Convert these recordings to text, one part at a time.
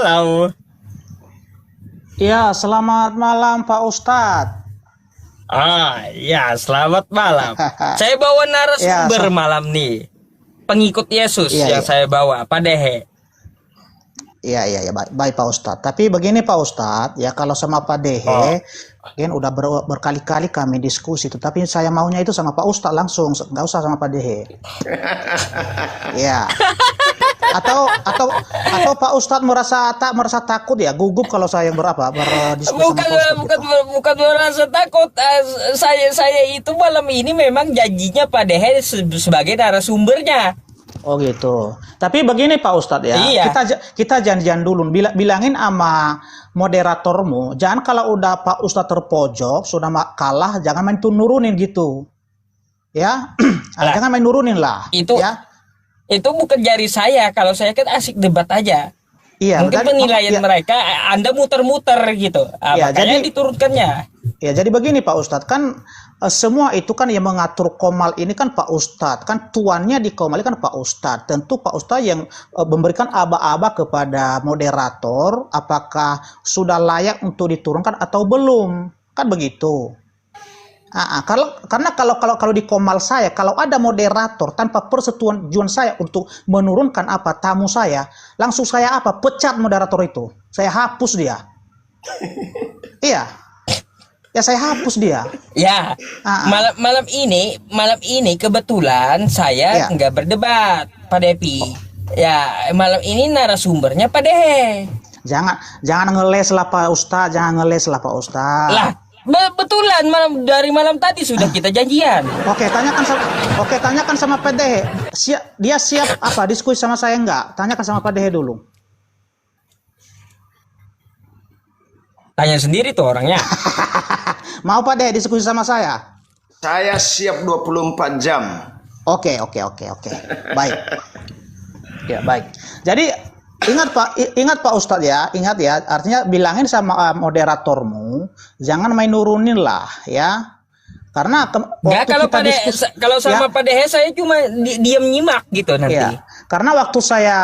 Halo. Ya, selamat malam Pak Ustadz. Ya, selamat malam. Saya bawa Ya, narasumber malam nih. Pengikut Yesus iya, yang iya, saya bawa, Pak Dehe. iya, baik, baik Pak Ustadz. Tapi begini Pak Ustadz, ya kalau sama Pak Oh, Dehe, kan udah berkali-kali kami diskusi, tetapi saya maunya itu sama Pak Ustadz langsung, nggak usah sama Pak Dehe. Ya, atau Pak Ustadz merasa takut ya, gugup kalau saya yang berdiskusi sama bukan Pak Ustadz bukan gitu. bukan merasa takut. Saya itu malam ini memang janjinya Pak Dehe sebagai narasumbernya. Oh gitu. Tapi begini Pak Ustadz ya, Iya. kita janjian dulu. Bilangin sama moderatormu, jangan kalau udah Pak Ustadz terpojok, sudah kalah, jangan main nurunin gitu. Ya, Lah, jangan main nurunin lah. itu Ya, itu bukan jari saya. Kalau saya kan asik debat aja. iya. Mungkin penilaian Ya, mereka Anda muter-muter gitu. ya, Makanya jadi diturunkannya. ya jadi begini Pak Ustadz kan semua itu kan yang mengatur komal ini kan Pak Ustadz kan tuannya di komal ini kan Pak Ustadz. Tentu Pak Ustadz yang memberikan aba-aba kepada moderator apakah sudah layak untuk diturunkan atau belum kan begitu. Karena kalau di komal saya kalau ada moderator tanpa persetujuan saya untuk menurunkan tamu saya langsung saya pecat moderator itu, saya hapus dia. Iya, ya saya hapus dia. Ya, Ah, ah. malam ini kebetulan saya Ya, nggak berdebat, Pak Depi. Ya, malam ini narasumbernya Pak Dehe. jangan ngeles lah Pak Ustadz, jangan ngeles lah Pak Ustadz. Lah, betulan dari malam tadi sudah kita janjian. Tanyakan sama Pak Dehe. Dia siap diskusi sama saya enggak? Tanyakan sama Pak Dehe dulu. Tanya sendiri tuh orangnya. Mau Pak Dehe diskusi sama saya? Saya siap 24 jam. Oke. Baik. Ya, baik. Jadi ingat Pak Ustadz ya, artinya bilangin sama moderatormu jangan main nurunin lah ya. Karena Nggak, waktu kalau kita diskusi kalau sama ya, Pak Dehe saya cuma diam nyimak gitu nanti. ya. Karena waktu saya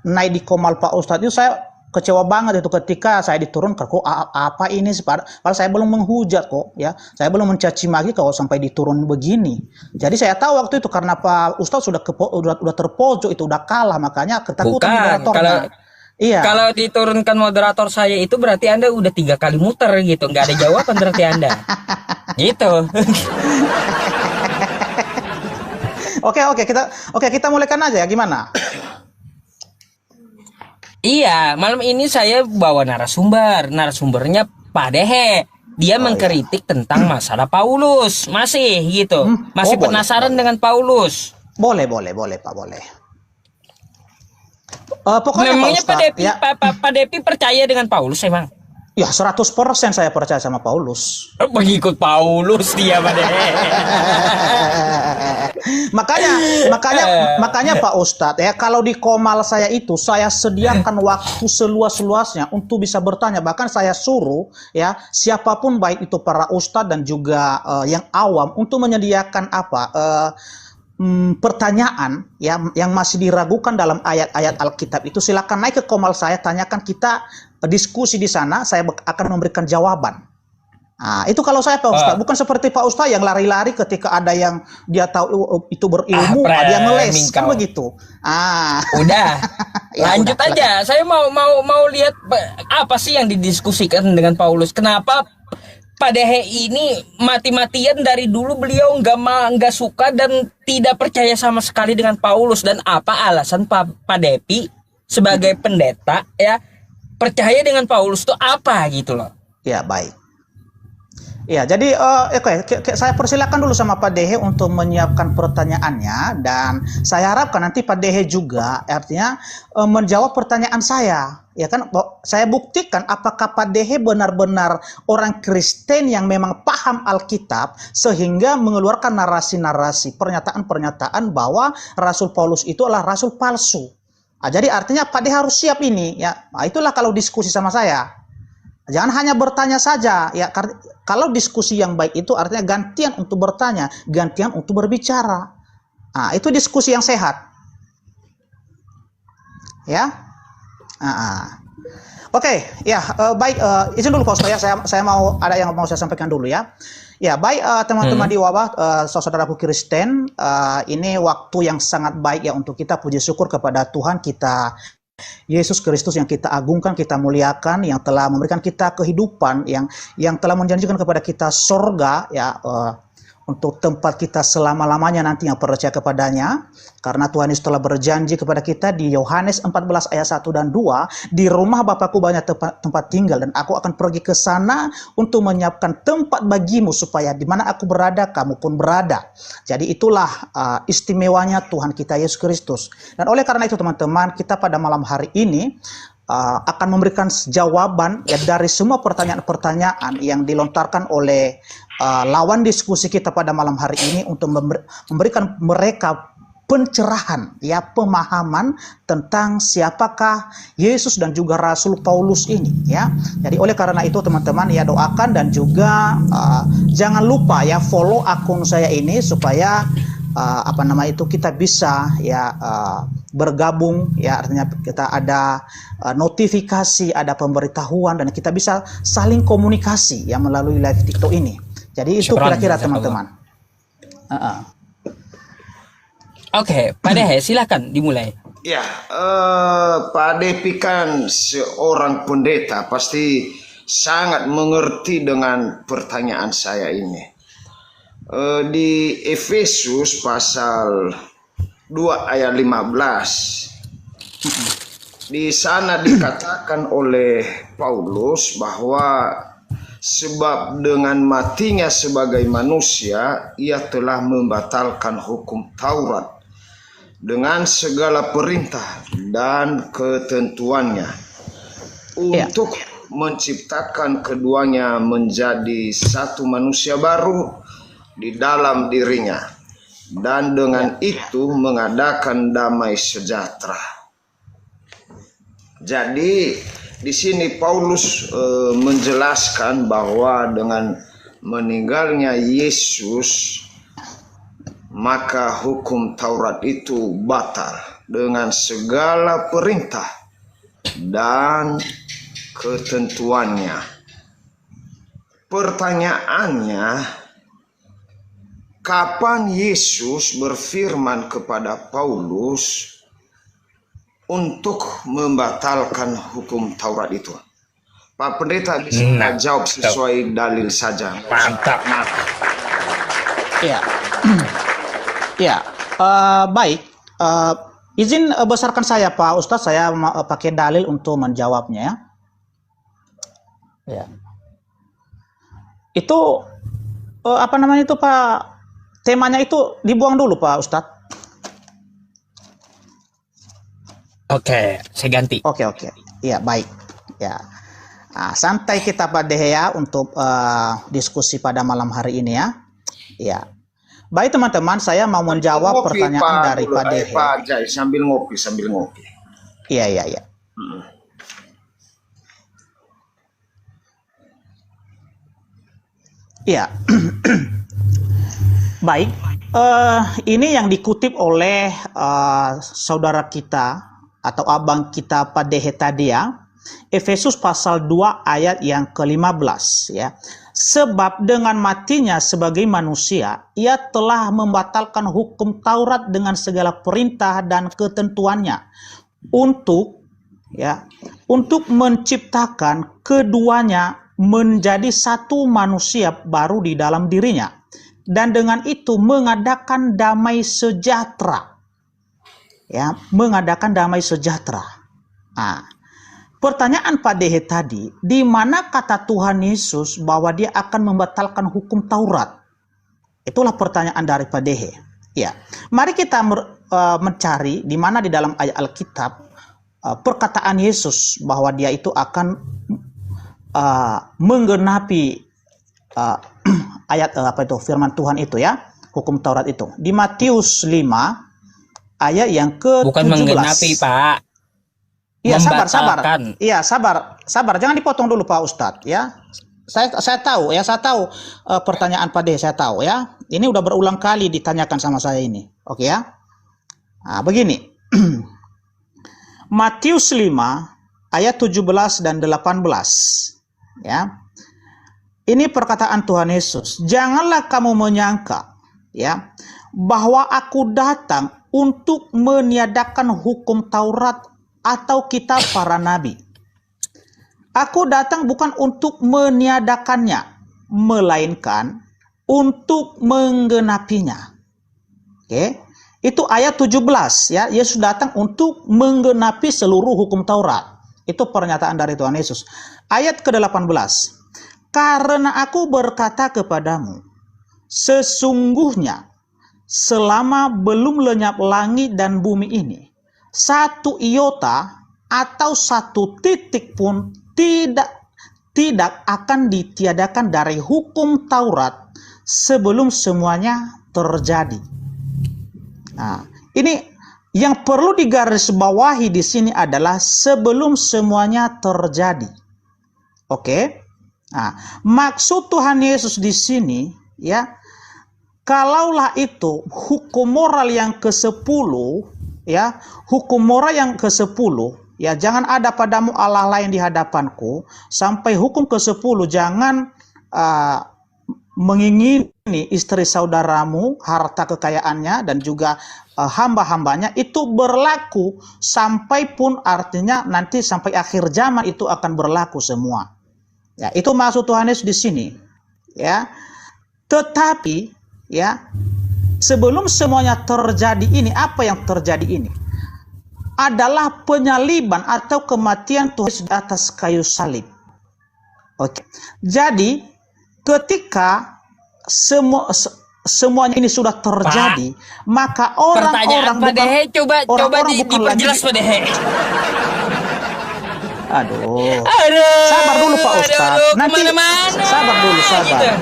naik di komal Pak Ustadz itu saya kecewa banget itu ketika saya diturunkan kok apa ini sih padahal saya belum menghujat kok ya, saya belum mencaci maki kalau sampai diturun begini. Jadi saya tahu waktu itu karena Pak Ustadz udah terpojok itu udah kalah makanya ketakutan Bukan, moderatornya. Iya. kalau diturunkan moderator saya itu berarti Anda udah 3 kali muter gitu, nggak ada jawaban berarti Anda. Gitu. Oke, kita mulaikan aja ya, gimana? Iya, malam ini saya bawa narasumbernya Pak Dehe. Dia mengkritik tentang masalah Paulus, masih gitu, masih Boleh, penasaran boleh. dengan Paulus. Boleh Pak, boleh. Pokoknya Pak Memangnya Pak Ustadz Depi, ya, Pak Depi percaya dengan Paulus emang? ya 100% saya percaya sama Paulus. Pengikut Paulus dia Pak Dehe. makanya Pak Ustadz ya, kalau di komal saya itu saya sediakan waktu seluas-luasnya untuk bisa bertanya, bahkan saya suruh ya siapapun baik itu para ustadz dan juga yang awam untuk menyediakan pertanyaan yang masih diragukan dalam ayat-ayat Alkitab itu, silakan naik ke komal saya, tanyakan, kita diskusi di sana, saya akan memberikan jawaban. Nah, itu kalau saya Pak Ustadz, bukan seperti Pak Ustadz yang lari-lari ketika ada yang dia tahu itu berilmu, dia ngeles kan begitu. Udah, Ya, lanjut udah, aja. Saya mau lihat apa sih yang didiskusikan dengan Paulus. Kenapa Pak Dehe ini mati-matian dari dulu beliau nggak suka dan tidak percaya sama sekali dengan Paulus, dan apa alasan Pak Depi sebagai pendeta ya percaya dengan Paulus itu apa gitu loh. Ya, baik. Ya, jadi saya persilakan dulu sama Pak Dehe untuk menyiapkan pertanyaannya, dan saya harapkan nanti Pak Dehe juga artinya menjawab pertanyaan saya. Ya kan, saya buktikan apakah Pak Dehe benar-benar orang Kristen yang memang paham Alkitab sehingga mengeluarkan narasi-narasi, pernyataan-pernyataan bahwa Rasul Paulus itu adalah rasul palsu. Jadi artinya Pak Dehe harus siap ini ya. Itulah kalau diskusi sama saya. Jangan hanya bertanya saja ya. Kalau diskusi yang baik itu artinya gantian untuk bertanya, gantian untuk berbicara. Itu diskusi yang sehat. Ya. Ah, ah. Oke, ya, baik, izin dulu Pak Ustaz ya, saya mau ada yang mau saya sampaikan dulu ya. Ya, baik, teman-teman di wabah, saudaraku Kristen, ini waktu yang sangat baik ya untuk kita puji syukur kepada Tuhan kita Yesus Kristus yang kita agungkan, kita muliakan, yang telah memberikan kita kehidupan, yang telah menjanjikan kepada kita sorga ya, untuk tempat kita selama-lamanya nanti yang percaya kepadanya. Karena Tuhan Yesus telah berjanji kepada kita di Yohanes 14 ayat 1 dan 2, di rumah Bapakku banyak tempat tinggal, dan aku akan pergi ke sana untuk menyiapkan tempat bagimu, supaya di mana aku berada, kamu pun berada. Jadi itulah istimewanya Tuhan kita Yesus Kristus. Dan oleh karena itu teman-teman, kita pada malam hari ini akan memberikan jawaban ya dari semua pertanyaan-pertanyaan yang dilontarkan oleh lawan diskusi kita pada malam hari ini, untuk memberikan mereka pencerahan ya, pemahaman tentang siapakah Yesus dan juga Rasul Paulus ini ya. Jadi oleh karena itu teman-teman ya, doakan dan juga jangan lupa ya follow akun saya ini, supaya kita bisa ya bergabung ya, artinya kita ada notifikasi, ada pemberitahuan, dan kita bisa saling komunikasi ya melalui live TikTok ini. Jadi itu kira-kira teman-teman. Oke, Pak Dehe silakan dimulai. Ya, Pak Depi kan seorang pendeta, pasti sangat mengerti dengan pertanyaan saya ini. Di Efesus pasal 2 ayat 15, di sana dikatakan oleh Paulus bahwa sebab dengan matinya sebagai manusia, ia telah membatalkan hukum Taurat dengan segala perintah dan ketentuannya, untuk menciptakan keduanya menjadi satu manusia baru di dalam dirinya, dan dengan itu mengadakan damai sejahtera. Jadi di sini Paulus menjelaskan bahwa dengan meninggalnya Yesus, maka hukum Taurat itu batal dengan segala perintah dan ketentuannya. Pertanyaannya, kapan Yesus berfirman kepada Paulus untuk membatalkan hukum Taurat itu? Pak Pendeta bisa jawab sesuai dalil saja. Mantap. Ya. Ya, baik. Izin besarkan saya Pak Ustadz, saya pakai dalil untuk menjawabnya ya. Ya. Itu itu Pak, temanya itu dibuang dulu Pak Ustadz. Oke, saya ganti. Oke. Ya, baik. Ya. Nah, santai kita Pak Dehe ya untuk diskusi pada malam hari ini ya. Ya. Baik teman-teman, saya mau menjawab pertanyaan dari Pak Dehe. Pak Jai, sambil ngopi. Iya. Iya. Baik, ini yang dikutip oleh saudara kita atau abang kita Pak Dehe tadi ya. Efesus pasal 2 ayat yang ke-15 ya. Sebab dengan matinya sebagai manusia, ia telah membatalkan hukum Taurat dengan segala perintah dan ketentuannya, untuk menciptakan keduanya menjadi satu manusia baru di dalam dirinya, dan dengan itu mengadakan damai sejahtera. Ya, mengadakan damai sejahtera. Nah, pertanyaan Pak Dehe tadi, di mana kata Tuhan Yesus bahwa dia akan membatalkan hukum Taurat? Itulah pertanyaan dari Pak Dehe. Ya, mari kita mencari di mana di dalam ayat Alkitab perkataan Yesus bahwa dia itu akan menggenapi ayat firman Tuhan itu ya, hukum Taurat itu. Di Matius 5 ayat yang ke-17. Bukan menggenapi, Pak. Iya, sabar. Iya, sabar. Jangan dipotong dulu Pak Ustadz ya. Saya tahu pertanyaan Pak Dehe, saya tahu ya. Ini udah berulang kali ditanyakan sama saya ini. Oke ya. Nah, begini. Matius 5 ayat 17 dan 18. Ya. Ini perkataan Tuhan Yesus. Janganlah kamu menyangka, ya, bahwa aku datang untuk meniadakan hukum Taurat atau kitab para nabi. Aku datang bukan untuk meniadakannya, melainkan untuk menggenapinya. Oke. Itu ayat 17, ya. Yesus datang untuk menggenapi seluruh hukum Taurat. Itu pernyataan dari Tuhan Yesus. Ayat ke-18. Karena aku berkata kepadamu, sesungguhnya selama belum lenyap langit dan bumi ini, satu iota atau satu titik pun tidak akan ditiadakan dari hukum Taurat sebelum semuanya terjadi. Nah, ini yang perlu digarisbawahi di sini adalah sebelum semuanya terjadi. Oke? Nah, maksud Tuhan Yesus di sini, ya, kalaulah itu hukum moral yang ke-10, ya, hukum moral yang ke-10, ya, jangan ada padamu Allah lain di hadapanku, sampai hukum ke-10, jangan mengingini istri saudaramu, harta kekayaannya, dan juga hamba-hambanya, itu berlaku sampai pun, artinya nanti sampai akhir zaman itu akan berlaku semua. Ya, itu maksud Tuhan Yesus di sini. Ya. Tetapi, ya, sebelum semuanya terjadi ini, apa yang terjadi ini? Adalah penyaliban atau kematian Tuhan Yesus di atas kayu salib. Oke. Jadi, ketika semuanya ini sudah terjadi, Pak, maka orang-orang coba diperjelas Pak Dehe. Aduh. Sabar dulu Pak Ustadz. Nanti sabar dulu, sabar. Gitu.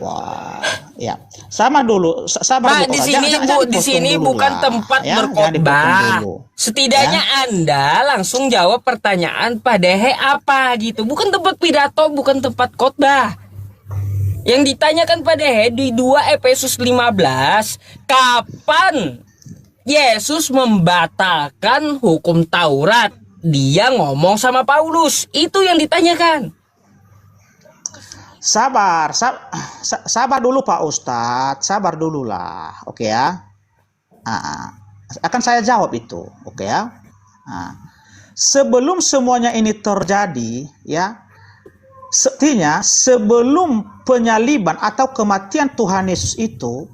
Wah, ya. Sabar dulu Pak, dulu. Di sini bukan tempat berkhotbah. Setidaknya ya, Anda langsung jawab pertanyaan Pak Dehe apa gitu. Bukan tempat pidato, bukan tempat khotbah. Yang ditanyakan Pak Dehe di 2 Efesus 15, kapan Yesus membatalkan hukum Taurat? Dia ngomong sama Paulus. Itu yang ditanyakan. Sabar dulu Pak Ustadz. Sabar dulu lah. Oke ya. Akan saya jawab itu. Oke ya. Sebelum semuanya ini terjadi, ya, artinya sebelum penyaliban atau kematian Tuhan Yesus itu,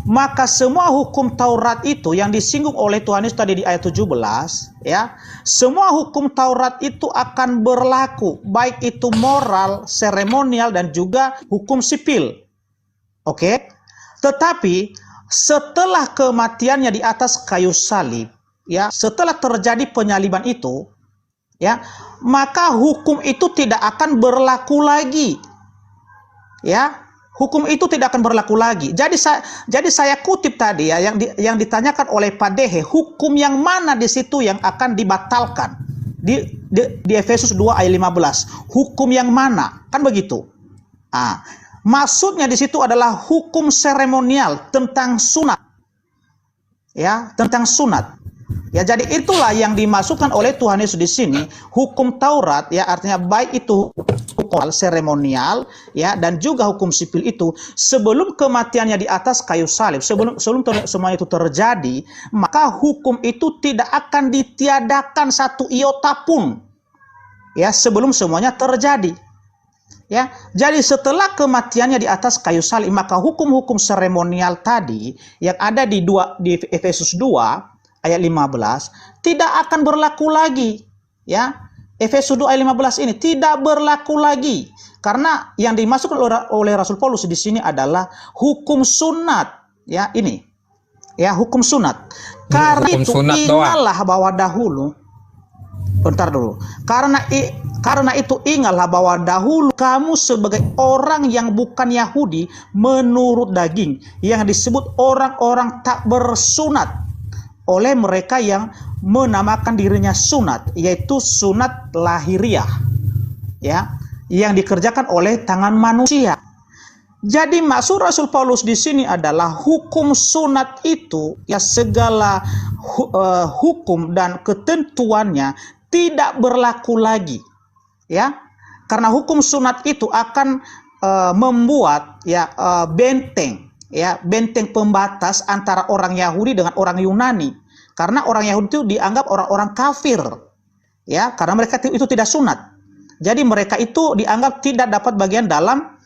maka semua hukum Taurat itu yang disinggung oleh Tuhan Yesus tadi di ayat 17, ya, semua hukum Taurat itu akan berlaku, baik itu moral, seremonial, dan juga hukum sipil. Oke? Tetapi setelah kematiannya di atas kayu salib, ya, setelah terjadi penyaliban itu, ya, maka hukum itu tidak akan berlaku lagi. Ya, hukum itu tidak akan berlaku lagi. Jadi saya kutip tadi, ya, yang ditanyakan oleh Pak Dehe, hukum yang mana di situ yang akan dibatalkan? Di Efesus 2 ayat 15. Hukum yang mana? Kan begitu. Maksudnya di situ adalah hukum seremonial tentang sunat. Ya, tentang sunat. Ya, jadi itulah yang dimasukkan oleh Tuhan Yesus di sini, hukum Taurat, ya, artinya baik itu hukum seremonial, ya, dan juga hukum sipil itu sebelum kematiannya di atas kayu salib, sebelum semua itu terjadi, maka hukum itu tidak akan ditiadakan satu iota pun, ya, sebelum semuanya terjadi. Ya, jadi setelah kematiannya di atas kayu salib, maka hukum-hukum seremonial tadi yang ada di Efesus 2 ayat 15 tidak akan berlaku lagi, ya. Efesus 2 ayat 15 ini tidak berlaku lagi karena yang dimasukkan oleh Rasul Paulus di sini adalah hukum sunat, ya, ini. Ya, hukum sunat. Karena itu ingatlah bahwa dahulu, bentar dulu. Karena itu ingatlah bahwa dahulu kamu sebagai orang yang bukan Yahudi menurut daging, yang disebut orang-orang tak bersunat oleh mereka yang menamakan dirinya sunat, yaitu sunat lahiriah, ya, yang dikerjakan oleh tangan manusia. Jadi maksud Rasul Paulus di sini adalah hukum sunat itu ya segala hukum dan ketentuannya tidak berlaku lagi, ya, karena hukum sunat itu akan membuat ya benteng pembatas antara orang Yahudi dengan orang Yunani, karena orang Yahudi itu dianggap orang-orang kafir, ya, karena mereka itu tidak sunat. Jadi mereka itu dianggap tidak dapat bagian dalam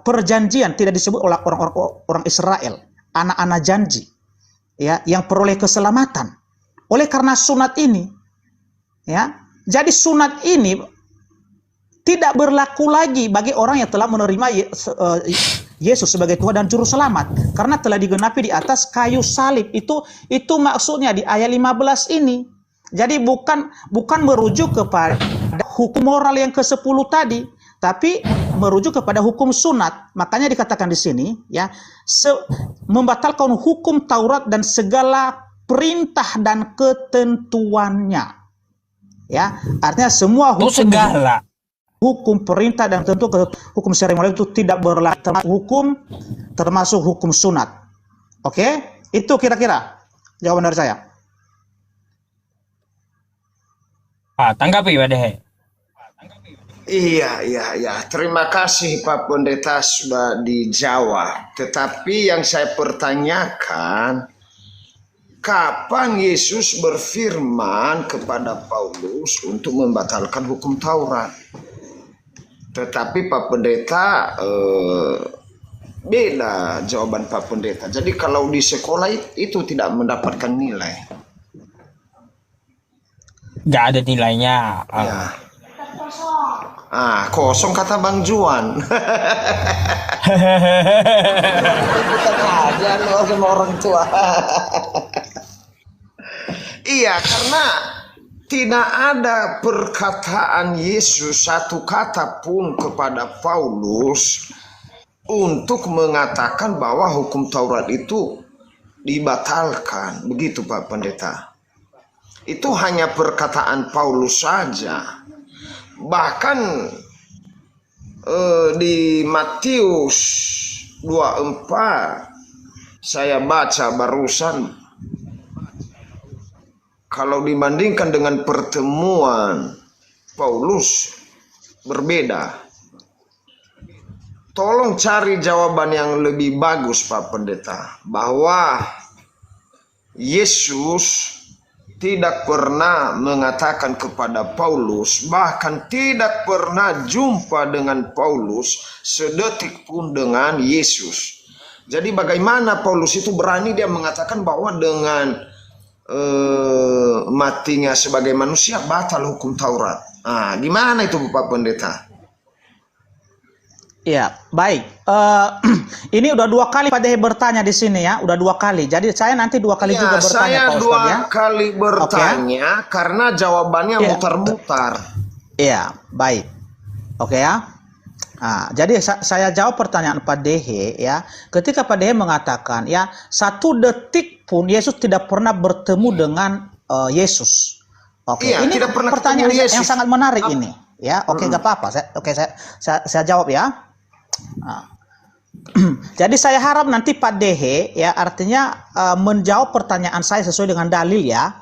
perjanjian, tidak disebut oleh orang Israel, anak-anak janji, ya, yang peroleh keselamatan. Oleh karena sunat ini, ya, jadi sunat ini tidak berlaku lagi bagi orang yang telah menerima Yesus sebagai Tuhan dan Juru Selamat, karena telah digenapi di atas kayu salib. Itu maksudnya di ayat 15 ini. Jadi bukan merujuk kepada hukum moral yang ke-10 tadi, tapi merujuk kepada hukum sunat. Makanya dikatakan di sini, ya, membatalkan hukum Taurat dan segala perintah dan ketentuannya. Ya, artinya semua hukum perintah dan tentu hukum seremonial itu tidak berlaku, termasuk hukum sunat. Oke, itu kira-kira jawaban dari saya. Tanggapi Pak Dehe. Iya. Terima kasih Pak Pendeta sudah dijawab. Tetapi yang saya pertanyakan, kapan Yesus berfirman kepada Paulus untuk membatalkan hukum Taurat? Tetapi Pak Pendeta beda jawaban Pak Pendeta. Jadi kalau di sekolah itu tidak mendapatkan nilai. Nggak ada nilainya. Ya. Kosong kata Bang Juan. Aja lo sama orang tua. Iya, karena tidak ada perkataan Yesus satu kata pun kepada Paulus untuk mengatakan bahwa hukum Taurat itu dibatalkan. Begitu Pak Pendeta. Itu hanya perkataan Paulus saja. Bahkan di Matius 24 saya baca barusan, kalau dibandingkan dengan pertemuan Paulus berbeda. Tolong cari jawaban yang lebih bagus Pak Pendeta, bahwa Yesus tidak pernah mengatakan kepada Paulus, bahkan tidak pernah jumpa dengan Paulus sedetik pun dengan Yesus. Jadi bagaimana Paulus itu berani dia mengatakan bahwa dengan matinya sebagai manusia batal hukum Taurat? Gimana itu Pak Pendeta? Ya, baik. Ini udah 2 kali Pak Dehe bertanya di sini ya, udah 2 kali. Jadi saya nanti 2 kali juga bertanya saya Pak Ustadz ya. 2 kali bertanya, karena jawabannya mutar-mutar. Iya, baik. Oke ya. Jadi saya jawab pertanyaan Pak Dehe ya. Ketika Pak Dehe mengatakan ya, 1 detik pun Yesus tidak pernah bertemu dengan Yesus. Oke, Iya, ini tidak pernah pertanyaan ketemu Yesus. yang sangat menarik ini. Ya, oke, nggak apa-apa. Saya jawab ya. Jadi saya harap nanti Pak Dehe ya, artinya menjawab pertanyaan saya sesuai dengan dalil ya.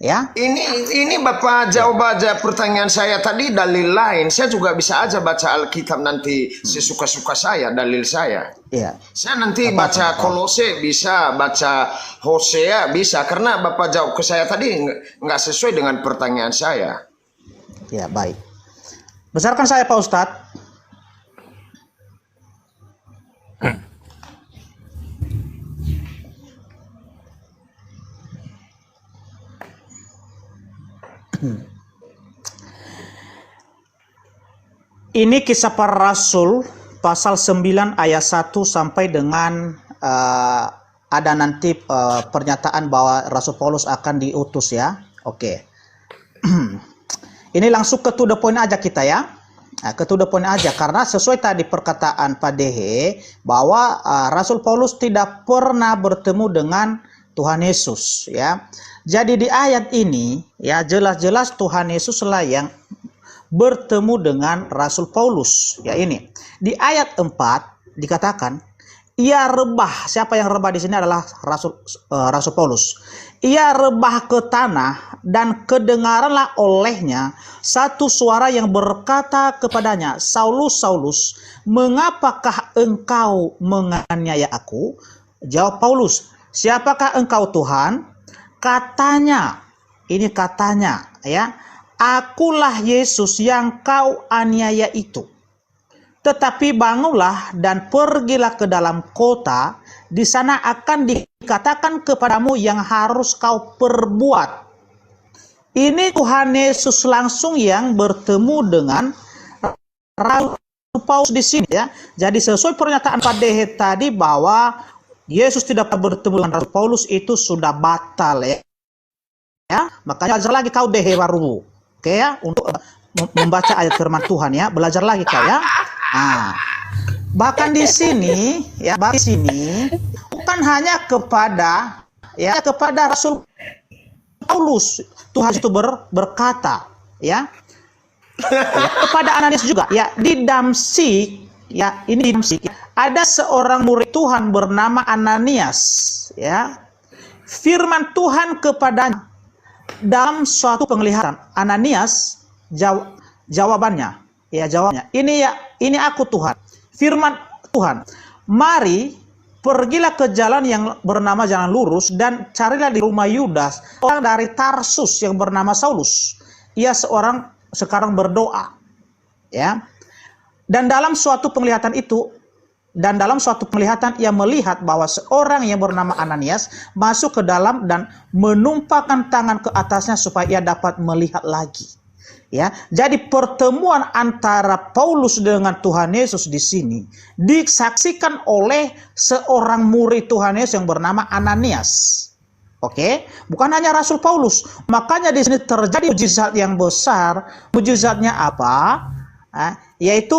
Ya. Ini Bapak jawab aja pertanyaan saya tadi, dalil lain. Saya juga bisa aja baca Alkitab nanti sesuka-suka saya, dalil saya. Iya. Saya nanti baca Kolose bisa, baca Hosea bisa, karena Bapak jawab ke saya tadi nggak sesuai dengan pertanyaan saya. Ya, baik. Besarkan saya Pak Ustadz. Ini Kisah Para Rasul pasal 9 ayat 1 sampai dengan ada nanti pernyataan bahwa Rasul Paulus akan diutus ya. Oke. Ini langsung ke to the point aja kita ya. Ke to the point aja, karena sesuai tadi perkataan Pak Dehe bahwa Rasul Paulus tidak pernah bertemu dengan Tuhan Yesus ya. Jadi di ayat ini ya jelas-jelas Tuhan Yesus lah yang bertemu dengan Rasul Paulus. Ya, ini di ayat 4 dikatakan, ia rebah. Siapa yang rebah di sini adalah Rasul Paulus. Ia rebah ke tanah dan kedengaranlah olehnya satu suara yang berkata kepadanya, Saulus, Saulus, mengapakah engkau menganiaya aku? Jawab Paulus, siapakah engkau Tuhan? Katanya, ini katanya, ya, akulah Yesus yang kau aniaya itu. Tetapi bangunlah dan pergilah ke dalam kota, di sana akan dikatakan kepadamu yang harus kau perbuat. Ini Tuhan Yesus langsung yang bertemu dengan Rasul Paulus di sini, ya. Jadi sesuai pernyataan Pak Dehe tadi bahwa Yesus tidak bertemu dengan Rasul Paulus itu sudah batal, ya. Makanya belajar lagi kau Dehe baru, oke, ya, untuk membaca ayat firman Tuhan, ya. Belajar lagi kau, ya. Nah, bahkan di sini, ya, di sini bukan hanya kepada, ya, kepada Rasul Paulus Tuhan itu berkata, ya, kepada Ananias juga, ya. Di Damsyik, ya, ini di Damsyik, ada seorang murid Tuhan bernama Ananias, ya. Firman Tuhan kepadanya dalam suatu penglihatan. Ananias, jawabannya, ya, jawabnya, ini aku Tuhan. Firman Tuhan, mari pergilah ke jalan yang bernama jalan lurus dan carilah di rumah Yudas orang dari Tarsus yang bernama Saulus. Ia sekarang berdoa, ya. Dan dalam suatu penglihatan ia melihat bahwa seorang yang bernama Ananias masuk ke dalam dan menumpahkan tangan ke atasnya supaya ia dapat melihat lagi. Ya, jadi pertemuan antara Paulus dengan Tuhan Yesus di sini disaksikan oleh seorang murid Tuhan Yesus yang bernama Ananias. Oke, bukan hanya Rasul Paulus. Makanya di sini terjadi mujizat yang besar. Mujizatnya apa? Yaitu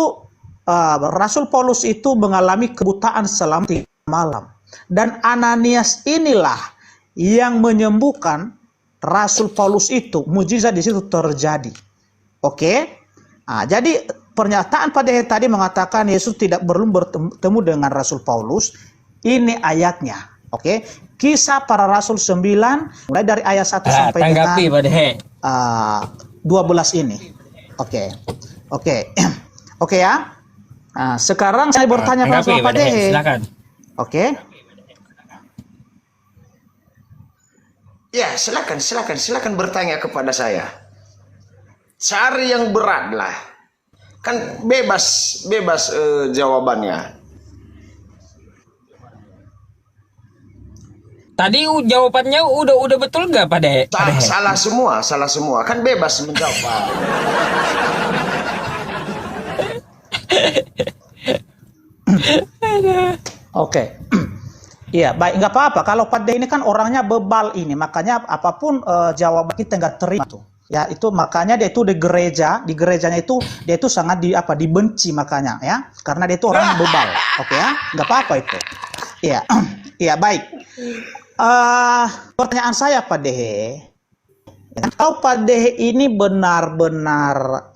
Rasul Paulus itu mengalami kebutaan selama 3 malam. Dan Ananias inilah yang menyembuhkan Rasul Paulus itu. Mujizat di situ terjadi. Oke, jadi pernyataan Pak Dehe tadi mengatakan Yesus tidak perlu bertemu dengan Rasul Paulus. Ini ayatnya. Oke, Kisah Para Rasul 9 mulai dari ayat 1 sampai tanggapi, dengan Pak Dehe. 12 ini. Oke, ya. Sekarang saya bertanya pada Pak Dehe. Silakan. Oke. Ya, silakan bertanya kepada saya. Cari yang berat lah. Kan bebas jawabannya. Tadi jawabannya udah betul nggak, Pak Dehe? Salah semua. Kan bebas menjawab. Oke. Iya, baik, nggak apa-apa. Kalau Pak Dehe ini kan orangnya bebal ini, makanya apapun jawaban kita nggak terima tuh. Ya, itu makanya dia itu di gerejanya itu dia itu sangat dibenci makanya, ya, karena dia itu orang bebal. Oke, ya, nggak apa-apa itu. Iya, iya, baik. Pertanyaan saya Pak Dehe, kalau Pak Dehe ini benar-benar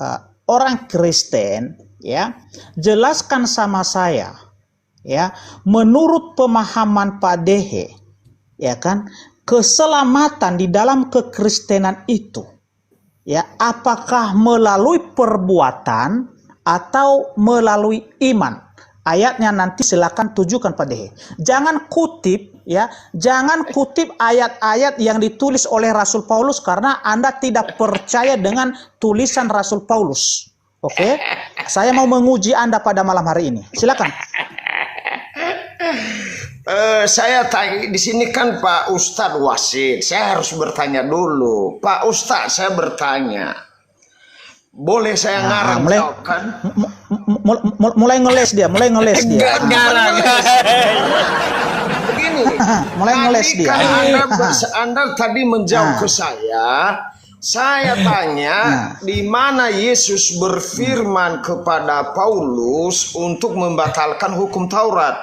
orang Kristen, ya, jelaskan sama saya, ya, menurut pemahaman Pak Dehe, ya kan, keselamatan di dalam kekristenan itu, ya, apakah melalui perbuatan atau melalui iman? Ayatnya nanti silakan tujukan Pak Dehe. Jangan kutip, ya, jangan kutip ayat-ayat yang ditulis oleh Rasul Paulus karena Anda tidak percaya dengan tulisan Rasul Paulus. Oke? Saya mau menguji Anda pada malam hari ini. Silakan. Saya tanya di sini kan Pak Ustadz Wasid. Saya harus bertanya dulu. Pak Ustadz, saya bertanya. Boleh saya ngarang jawabkan? Mulai ngeles dia. Ngarang. Begini. Mulai ngeles dia. Anda tadi menjawab ke saya tanya di mana Yesus berfirman kepada Paulus untuk membatalkan hukum Taurat.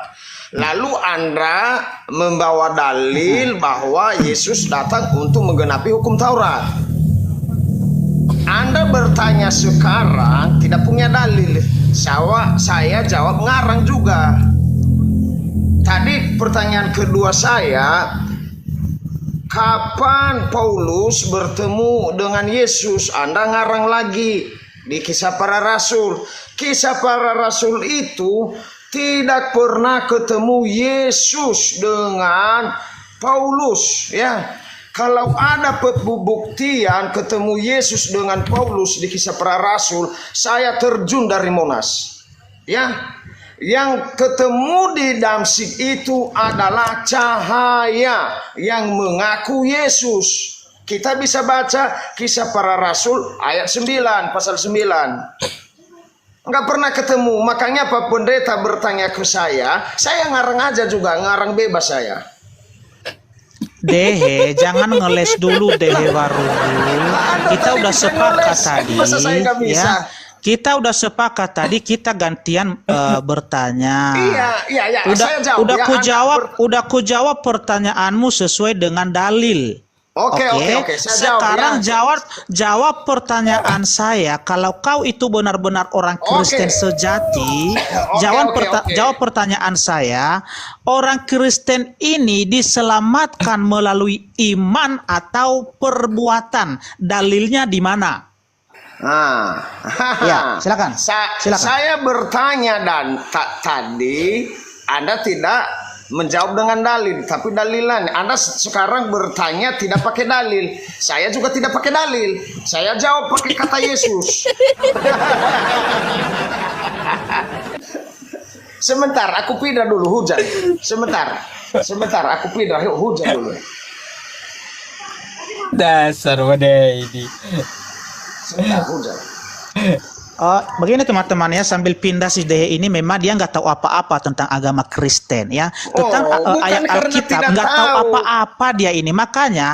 Lalu Anda membawa dalil bahwa Yesus datang untuk menggenapi hukum Taurat. Anda bertanya sekarang tidak punya dalil. Saya jawab ngarang juga. Tadi pertanyaan kedua saya, kapan Paulus bertemu dengan Yesus? Anda ngarang lagi di Kisah Para Rasul. Kisah Para Rasul itu tidak pernah ketemu Yesus dengan Paulus, ya. Kalau ada pembuktian ketemu Yesus dengan Paulus di Kisah Para Rasul, saya terjun dari Monas. Ya. Yang ketemu di Damsyik itu adalah cahaya yang mengaku Yesus. Kita bisa baca Kisah Para Rasul ayat 9, pasal 9. Enggak pernah ketemu. Makanya Pak Pendeta bertanya ke saya ngarang aja juga, ngarang bebas saya. Dehe, jangan ngeles dulu Dehe baru. Kita udah sepakat tadi, masa saya nggak bisa? ya. Kita udah sepakat tadi, kita gantian bertanya. Iya. Udah, Saya jawab. udah ku jawab pertanyaanmu sesuai dengan dalil. Oke. Saya Sekarang jawab, jawab pertanyaan saya. Kalau kau itu benar-benar orang Kristen sejati, jawab pertanyaan saya. Orang Kristen ini diselamatkan melalui iman atau perbuatan? Dalilnya di mana? Ya, silakan. Saya bertanya dan tadi Anda tidak menjawab dengan dalil, tapi dalilan. Anda sekarang bertanya tidak pakai dalil. Saya juga tidak pakai dalil. Saya jawab pakai kata Yesus. Sebentar, aku pindah dulu hujan. Sebentar, aku pindah hujan dulu. Dasar wadah ini. Sebentar, hujan. Begini teman-teman ya, sambil pindah si Dehe ini memang dia nggak tahu apa-apa tentang agama Kristen ya, tentang ayat Alkitab, nggak tahu apa-apa dia ini, makanya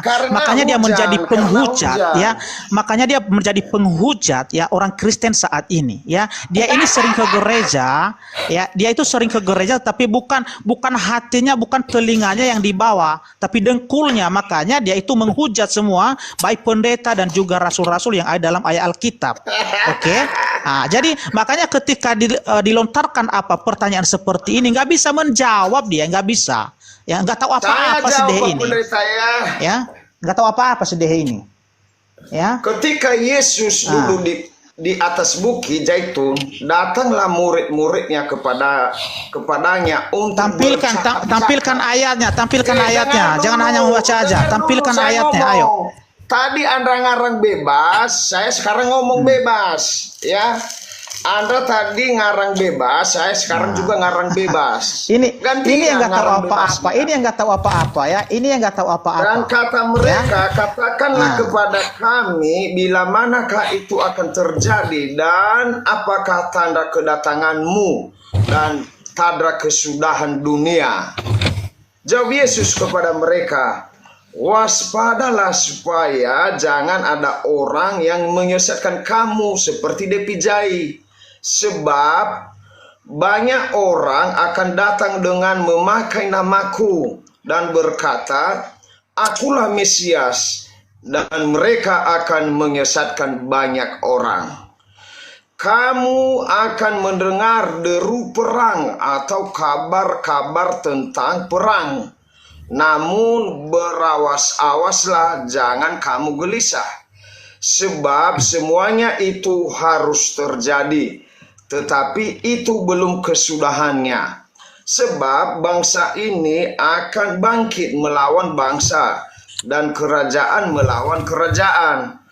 dia menjadi penghujat ya, makanya dia menjadi penghujat ya orang Kristen saat ini ya. Dia ini sering ke gereja ya, dia itu sering ke gereja tapi bukan hatinya, bukan telinganya yang dibawa, tapi dengkulnya. Makanya dia itu menghujat semua baik pendeta dan juga rasul-rasul yang ada dalam ayat Alkitab. Oke? Nah, jadi makanya ketika dilontarkan pertanyaan seperti ini, nggak bisa menjawab, dia nggak bisa, ya nggak tahu apa-apa si Dehe ini, ya nggak tahu apa-apa si Dehe ini, ya. Ketika Yesus dulu di atas bukit Zaitun, datanglah murid-muridnya kepadanya untuk tampilkan ayatnya, jangan hanya membaca aja, tampilkan ayatnya, ayo. Tadi Anda ngarang bebas, saya sekarang ngomong bebas, ya. Anda tadi ngarang bebas, saya sekarang juga ngarang bebas. Ini yang nggak tahu apa-apa, ini yang nggak tahu apa-apa. Dan kata mereka, katakanlah kepada kami bila manakah itu akan terjadi dan apakah tanda kedatanganmu dan tanda kesudahan dunia. Jawab Yesus kepada mereka, waspadalah supaya jangan ada orang yang menyesatkan kamu seperti Depijai. Sebab banyak orang akan datang dengan memakai namaku dan berkata, akulah Mesias, dan mereka akan menyesatkan banyak orang. Kamu akan mendengar deru perang atau kabar-kabar tentang perang. Namun berawas-awaslah, jangan kamu gelisah. Sebab semuanya itu harus terjadi, tetapi itu belum kesudahannya. Sebab bangsa ini akan bangkit melawan bangsa, dan kerajaan melawan kerajaan.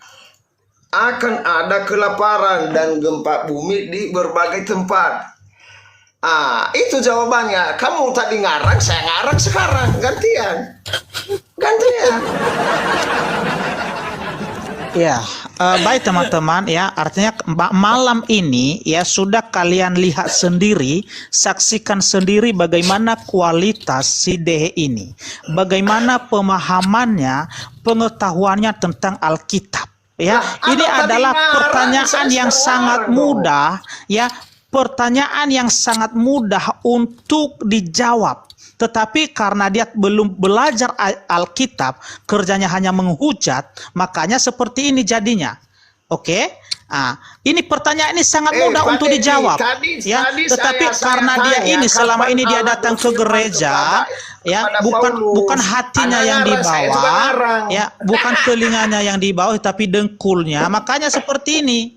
Akan ada kelaparan dan gempa bumi di berbagai tempat. Itu jawabannya. Kamu tadi ngarang, saya ngarang sekarang. Gantian. Ya, baik teman-teman ya. Artinya malam ini ya sudah kalian lihat sendiri, saksikan sendiri bagaimana kualitas si Dehe ini. Bagaimana pemahamannya, pengetahuannya tentang Alkitab. Ya, ini adalah pertanyaan yang sangat mudah ya. Pertanyaan yang sangat mudah untuk dijawab. Tetapi karena dia belum belajar Alkitab, kerjanya hanya menghujat, makanya seperti ini jadinya. Oke. Ini pertanyaan ini sangat mudah Pak untuk Dedi, dijawab, tadi Tetapi saya karena dia tanya, ini selama kapan ini dia Allah datang ke berfirman gereja, kepada bukan Paulus, hatinya Anda yang ngarang, saya juga dibawa, ngarang. bukan telinganya yang dibawa, tapi dengkulnya. Makanya seperti ini,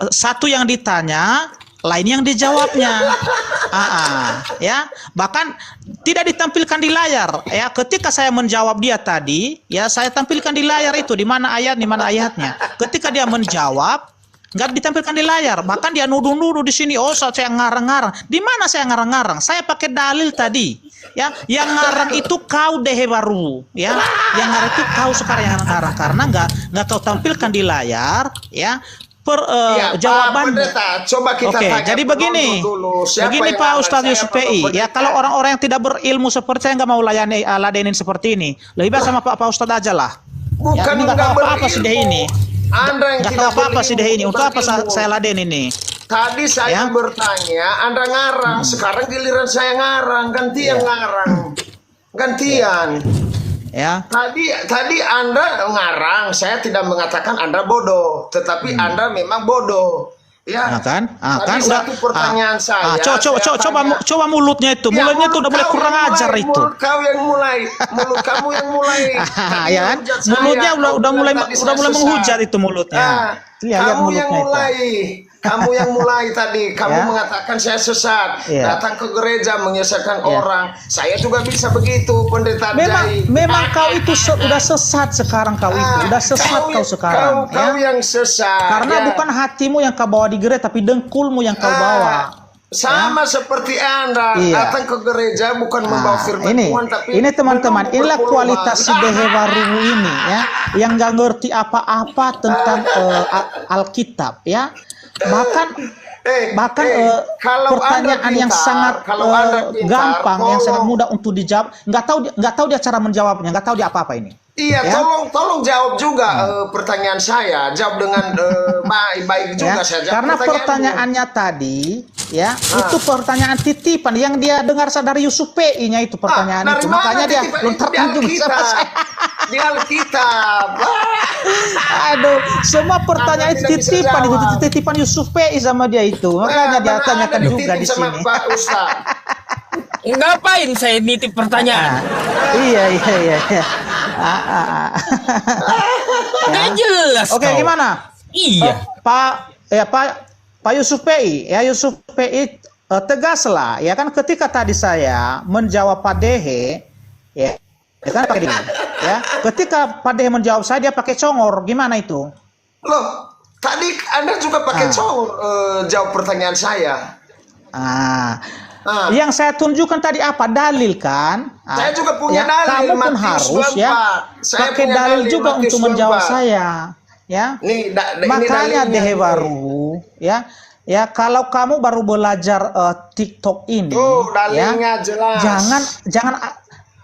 satu yang ditanya, lain yang dijawabnya. Bahkan tidak ditampilkan di layar. Ketika saya menjawab dia tadi, saya tampilkan di layar itu di mana ayatnya. Ketika dia menjawab, nggak ditampilkan di layar. Bahkan dia nuduh-nuduh di sini. Oh, saya ngarang-ngarang. Di mana saya ngarang-ngarang? Saya pakai dalil tadi. Yang ngarang itu kau Dehe baru. Yang ngarang itu kau sekarang yang ngarang karena nggak kau tampilkan di layar. Jawaban. Coba kita tanya jadi begini Pak Ustadz Yusuf PI, kalau orang-orang yang tidak berilmu seperti saya nggak mau ladenin seperti ini, lebih baik sama Pak Ustadz aja lah. Bukan nggak tahu apa-apa sih deh ini. Anda yang nggak tahu apa-apa sih deh ini. Untuk apa saya laden ini? Tadi saya bertanya, Anda ngarang. Sekarang giliran saya ngarang, gantian ngarang, gantian. Tadi Anda ngarang, saya tidak mengatakan Anda bodoh, tetapi Anda memang bodoh. Kan satu pertanyaan saya. Coba mulutnya itu. Mulutnya itu udah mulai kurang ajar itu. Mulut kau yang mulai. Mulut kamu yang mulai. Mulutnya udah mulai menghujat itu mulutnya. Kamu yang mulai. Kamu yang mulai tadi, kamu mengatakan saya sesat, datang ke gereja menyesatkan orang. Saya juga bisa begitu, pendeta Jai. Memang kau itu udah sesat sekarang kau itu, udah sesat kau sekarang. Kau yang sesat. Karena bukan hatimu yang kau bawa di gereja, tapi dengkulmu yang kau bawa. Sama seperti Anda datang ke gereja bukan membawa firman Tuhan, tapi ini teman-teman, inilah kualitas si Dehe baru ini yang nggak ngerti apa-apa tentang Alkitab bahkan pertanyaan yang sangat gampang, yang sangat mudah untuk dijawab, nggak tahu dia cara menjawabnya, nggak tahu dia apa-apa ini. Iya, tolong jawab juga pertanyaan saya, jawab dengan baik juga saya jawab. Karena pertanyaannya tadi, itu pertanyaan titipan yang dia dengar dari Yusuf PI-nya itu pertanyaan itu, makanya dia lontarkan juga sama saya. Di Alkitab. Aduh, semua pertanyaan itu titipan, itu titipan Yusuf PI sama dia itu, makanya dia tanyakan juga di sini. Pak Ustaz. Ngapain saya nitip pertanyaan? Iya. Nggak jelas. Oke, gimana? Iya. Pak Yusuf PI, Yusuf PI tegaslah, kan ketika tadi saya menjawab Pak Dehe, kan pakai ini, ketika Pak Dehe menjawab saya dia pakai congor, gimana itu? Loh, tadi Anda juga pakai congor jawab pertanyaan saya. Yang saya tunjukkan tadi apa? Dalil kan? Saya juga punya dalil. Kamu pun Matius harus 24. Saya pakai dalil juga Matius untuk menjawab 24. saya. Makanya Dehe baru, kalau kamu baru belajar TikTok ini, dalilnya jelas.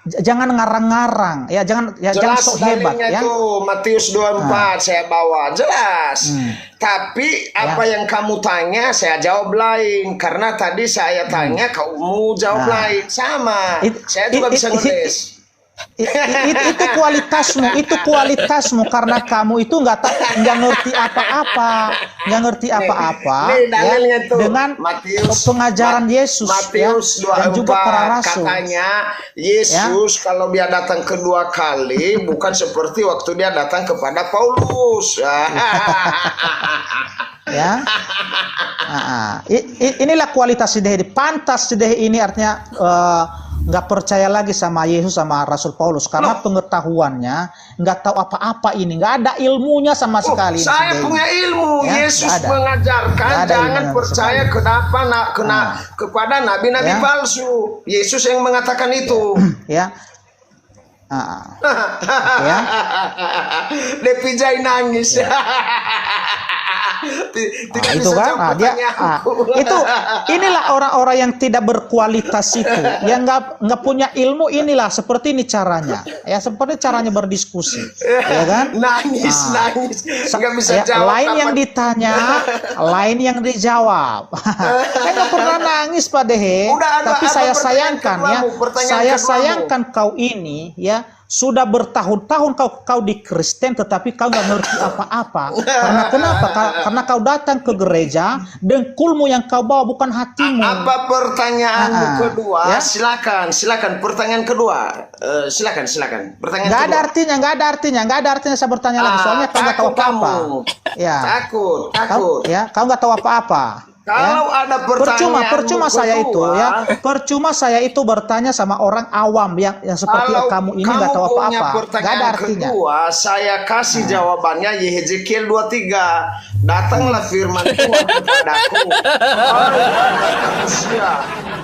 Jangan ngarang-ngarang, jangan sok hebat, itu Matius 24 saya bawa jelas. Tapi apa yang kamu tanya saya jawab lain, karena tadi saya tanya kamu jawab lain, sama. Saya juga bisa nulis. Itu kualitasmu karena kamu itu nggak ngerti apa-apa, dengan pengajaran Yesus dan juga para rasul. Katanya Yesus kalau dia datang kedua kali bukan seperti waktu dia datang kepada Paulus. Inilah kualitas Dehe. Pantas Dehe ini artinya nggak percaya lagi sama Yesus sama Rasul Paulus karena pengetahuannya nggak tahu apa-apa ini, nggak ada ilmunya sama sekali. Saya punya ilmu. Yesus mengajarkan jangan percaya kepada nabi-nabi palsu. Yesus yang mengatakan itu. Depi Jai nangis. Itu kan inilah orang-orang yang tidak berkualitas itu, yang nggak punya ilmu. Inilah seperti ini caranya, seperti caranya berdiskusi, kan? Nangis, nggak bisa jawab. Lain yang ditanya, lain yang dijawab. Saya nggak pernah nangis Pak Dehe, tapi saya sayangkan saya sayangkan kau ini sudah bertahun-tahun kau di Kristen tetapi kau nggak ngerti apa-apa. Karena kenapa? Karena kau datang ke gereja, dengkulmu yang kau bawa bukan hatimu. Apa pertanyaanmu kedua? Ya. Silakan. Pertanyaan kedua. Silakan. Pertanyaan Nggak kedua. ada artinya saya bertanya lagi. Soalnya kau nggak tahu takut apa-apa. kamu. Ya. Takut. Kau nggak tahu apa-apa. Kalau ada pertanyaan percuma saya itu ya, percuma saya itu bertanya sama orang awam yang seperti kalau kamu ini nggak tahu kamu punya apa-apa. Nggak ada pertanyaan artinya. kedua, saya kasih jawabannya Yehezekiel 23. Datanglah firman Tuhan kepadaku. Manusia,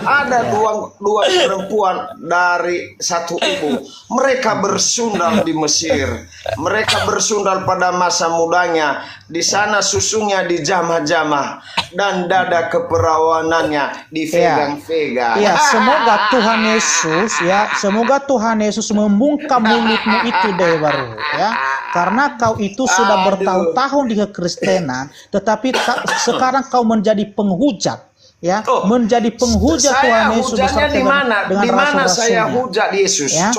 ada dua perempuan dari satu ibu. Mereka bersundal di Mesir. Mereka bersundal pada masa mudanya. Di sana susunya dijamah-jamah dan dada keperawanannya dipegang-pegang. Ya, semoga Tuhan Yesus membungkam mulutmu itu deh baru ya. Karena kau itu sudah bertahun-tahun di kekristenan, tetapi sekarang kau menjadi penghujat ya, menjadi penghujat Tuhan Yesus beserta di mana? dengan Di mana saya rasul-rasulnya. hujat Yesus? Ya.